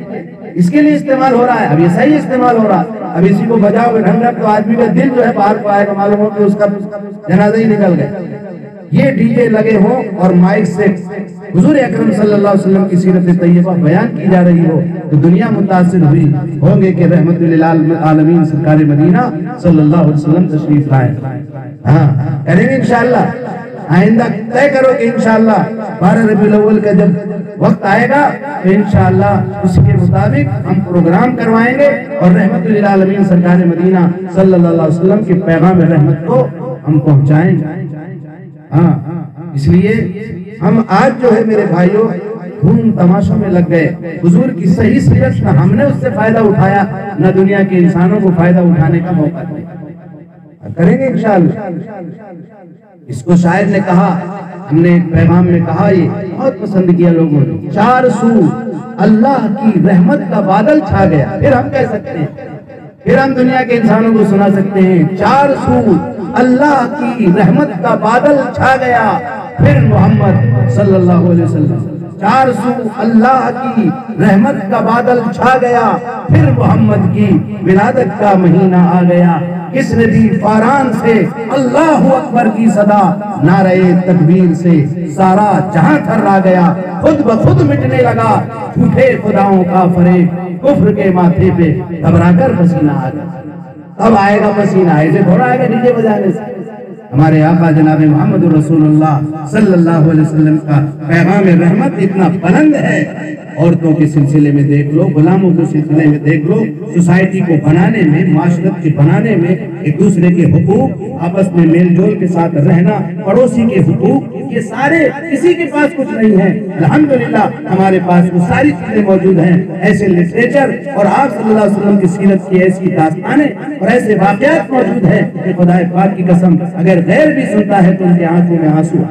Speaker 1: اس کے لیے استعمال ہو رہا ہے. اب یہ صحیح استعمال ہو رہا ہے. اب اسی کو بجاؤ گے ڈھنگ ڈھنگ تو آدمی کا دل جو ہے باہر کو آئے گا, معلوم ہو کہ اس کا جنازہ ہی نکل گئے. یہ ڈی جے لگے ہوں اور مائک سے حضور اکرم صلی اللہ علیہ وسلم کی سیرت طیبہ بیان کی جا رہی ہو تو دنیا متاثر ہوئی ہوں گے کہ رحمت للعالمین سرکار مدینہ صلی اللہ علیہ وسلم تشریف لائے. ہاں کریں گے انشاءاللہ. آئندہ طے کرو کہ انشاءاللہ 12 ربیع الاول کا جب وقت آئے گا تو انشاءاللہ اس کے مطابق ہم پروگرام کروائیں گے اور رحمت للعالمین سرکار مدینہ صلی اللہ علیہ وسلم کے پیغام رحمت کو ہم پہنچائیں گے. ہاں اس لیے ہم آج جو ہے میرے بھائیوں دھوم تماشوں میں لگ گئے. حضور کی صحیح سیرت نہ ہم نے اس سے فائدہ اٹھایا, نہ دنیا کے انسانوں کو فائدہ اٹھانے کا موقع دیا. کریں گے انشاءاللہ. اس کو شاعر نے کہا, ہم نے ایک پیغام میں کہا, یہ بہت پسند کیا لوگوں نے, 4 سو اللہ کی رحمت کا بادل چھا گیا. پھر ہم کہہ سکتے ہیں, پھر ہم دنیا کے انسانوں کو سنا سکتے ہیں 4 سو اللہ کی رحمت کا بادل چھا گیا, پھر محمد صلی اللہ علیہ وسلم. 400 اللہ کی رحمت کا بادل چھا گیا، پھر محمد کی ولادت کا مہینہ آ گیا۔ کس نے دی فاران سے اللہ اکبر کی صدا، نعرہ تکبیر سے سارا جہاں تھرا گیا، خود بخود مٹنے لگا جھوٹے خداؤں کا فریب، کفر کے ماتھے پہ گھبرا کر پسینہ آ گیا۔ اب آئے گا پسینہ، ایسے تھوڑا آئے گا ڈی جے بجانے سے۔ ہمارے آقا جناب محمد رسول اللہ صلی اللہ علیہ وسلم کا پیغام رحمت اتنا بلند ہے، عورتوں کے سلسلے میں دیکھ لو، غلاموں کے سلسلے میں دیکھ لو، سوسائٹی کو بنانے میں، معاشرت کے بنانے میں، ایک دوسرے کے حقوق، آپس میں میل جول کے ساتھ رہنا، پڑوسی کے حقوق، یہ سارے کسی کے پاس کچھ نہیں ہے، الحمدللہ ہمارے پاس وہ ساری چیزیں موجود ہیں۔ ایسے لٹریچر اور آپ صلی اللہ علیہ وسلم کی سیرت کی ایسی داستانیں اور ایسے واقعات موجود ہیں کہ خدا پاک کی قسم اگر غیر بھی سنتا ہے تو ان کے آنکھوں میں آنسو۔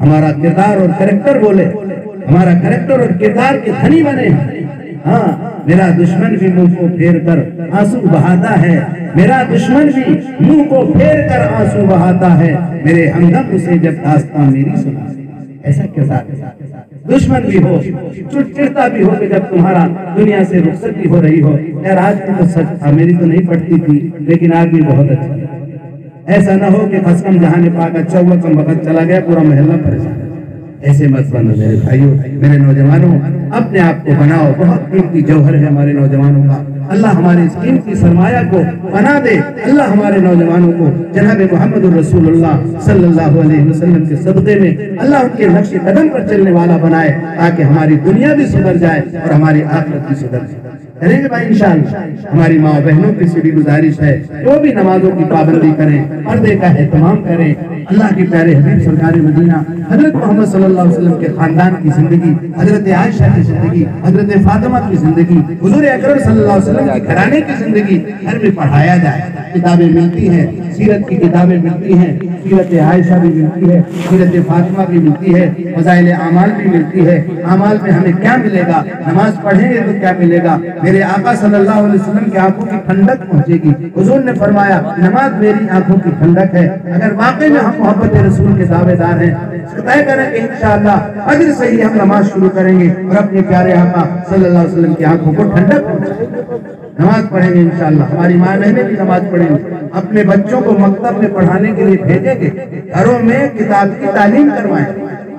Speaker 1: ہمارا کردار اور کریکٹر بولے، ہمارا کریکٹر اور کردار کے دھنی بنے۔ ہاں، میرا دشمن بھی منہ کو پھیر کر آنسو بہاتا ہے، میرا دشمن بھی منہ کو پھیر کر آنسو بہاتا ہے، میرے ہمدم سے جب داستان میری سنا۔ ایسا کردار دشمن بھی ہو، چڑچڑتا بھی ہو کہ جب تمہارا دنیا سے رخصتی ہو رہی ہو، یار آج کی تو سچ تھا، میری تو نہیں پڑتی تھی لیکن آج بھی بہت اچھا۔ ایسا نہ ہو کہ خسکم جہاں پاک اچھا ہوا کم وقت چلا گیا، پورا محلہ پریشان۔ ایسے مت بنو میرے بھائیوں، میرے نوجوانوں، اپنے آپ کو بناؤ، بہت قیمتی جوہر ہے ہمارے نوجوانوں کا۔ اللہ ہمارے اس قیمتی سرمایہ کو بنا دے، اللہ ہمارے نوجوانوں کو جناب محمد رسول اللہ صلی اللہ علیہ وسلم کے صدقے میں اللہ ان کے نقش قدم پر چلنے والا بنائے، تاکہ ہماری دنیا بھی سدھر جائے اور ہماری آخرت بھی سدھر جائے۔ کریں گے بھائی انشاءاللہ۔ ہماری ماں بہنوں کی سے بھی گزارش ہے وہ بھی نمازوں کی پابندی کریں، پردے کا اہتمام کریں۔ اللہ کے پیارے حبیب سرکار مدینہ حضرت محمد صلی اللہ علیہ وسلم کے خاندان کی زندگی، حضرت عائشہ کی زندگی، حضرت فاطمہ کی زندگی، حضور اکرم صلی اللہ علیہ وسلم کے گھرانے کی زندگی گھر میں پڑھایا جائے۔ کتابیں ملتی ہیں، سیرت کی کتابیں ملتی ہیں، سیرت عائشہ بھی ملتی ہے، سیرت فاطمہ بھی ملتی ہے، فضائل اعمال بھی ملتی ہے۔ اعمال میں ہمیں کیا ملے گا؟ نماز پڑھیں گے تو کیا ملے گا؟ میرے آقا صلی اللہ علیہ وسلم کی آنکھوں کی ٹھنڈک پہنچے گی۔ حضور نے فرمایا نماز میری آنکھوں کی ٹھنڈک ہے۔ اگر واقعی میں ہم محبت رسول کے دعوے دار ہیں، طے کریں کہ انشاءاللہ فجر سے ہی ہم نماز شروع کریں گے اور اپنے پیارے آقا صلی اللہ علیہ وسلم کی آنکھوں کو ٹھنڈک پہنچائیں گے، نماز پڑھیں گے انشاءاللہ۔ ہماری ماں بہنیں بھی نماز پڑھیں گے، اپنے بچوں کو مکتب میں پڑھانے کے لیے بھیجیں گے، گھروں میں کتاب کی تعلیم کروائیں،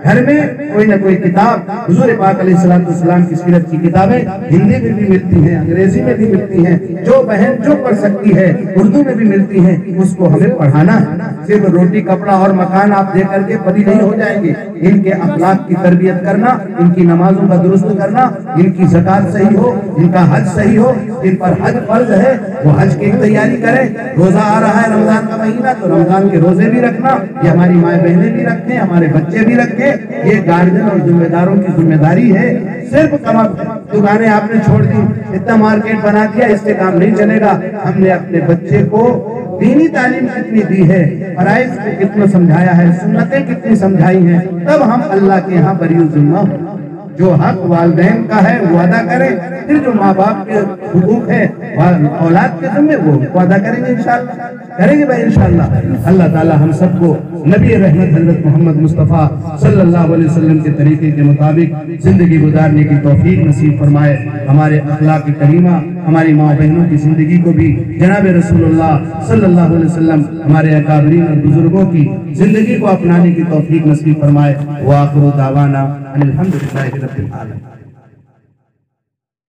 Speaker 1: گھر میں کوئی نہ کوئی کتاب، حضور پاک علیہ السلام کی سیرت کی کتابیں ہندی میں بھی ملتی ہیں، انگریزی میں بھی ملتی ہیں، جو بہن جو پڑھ سکتی ہے اردو میں بھی ملتی ہیں، اس کو ہمیں پڑھانا ہے۔ صرف روٹی کپڑا اور مکان آپ دے کر کے پری نہیں ہو جائیں گے، ان کے اخلاق کی تربیت کرنا، ان کی نمازوں کا درست کرنا، ان کی زکات صحیح ہو، ان کا حج صحیح ہو، ان پر حج فرض ہے وہ حج کی تیاری کریں۔ روزہ آ رہا ہے رمضان کا مہینہ تو رمضان کے روزے بھی رکھنا، یہ ہماری مائیں بہنیں بھی رکھیں، ہمارے بچے بھی رکھیں، یہ گارجن اور ذمہ داروں کی ذمہ داری ہے۔ صرف دکانیں آپ نے چھوڑ دی، اتنا مارکیٹ بنا دیا، اس سے کام نہیں چلے گا۔ ہم نے اپنے بچے کو دینی تعلیم کتنی دی ہے، فرائض کو کتنا سمجھایا ہے، سنتیں کتنی سمجھائی ہیں، تب ہم اللہ کے ہاں بری ذمہ ہوں۔ جو حق والدین کا ہے وہ ادا کریں، پھر جو ماں باپ کے حقوق ہے اولاد کے ذمہ وہ ادا کریں گے انشاءاللہ، کریں گے بھائی انشاءاللہ۔ اللہ تعالی ہم سب کو نبی رحمت حضرت محمد مصطفیٰ صلی اللہ علیہ وسلم کے طریقے کے مطابق زندگی گزارنے کی توفیق نصیب فرمائے۔ ہمارے اخلاق کریمہ، ہماری ماں بہنوں کی زندگی کو بھی جناب رسول اللہ صلی اللہ علیہ وسلم، ہمارے اکابرین اور بزرگوں کی زندگی کو اپنانے کی توفیق نصیب فرمائے۔ وآخر دعوانا الحمدللہ رب العالمین۔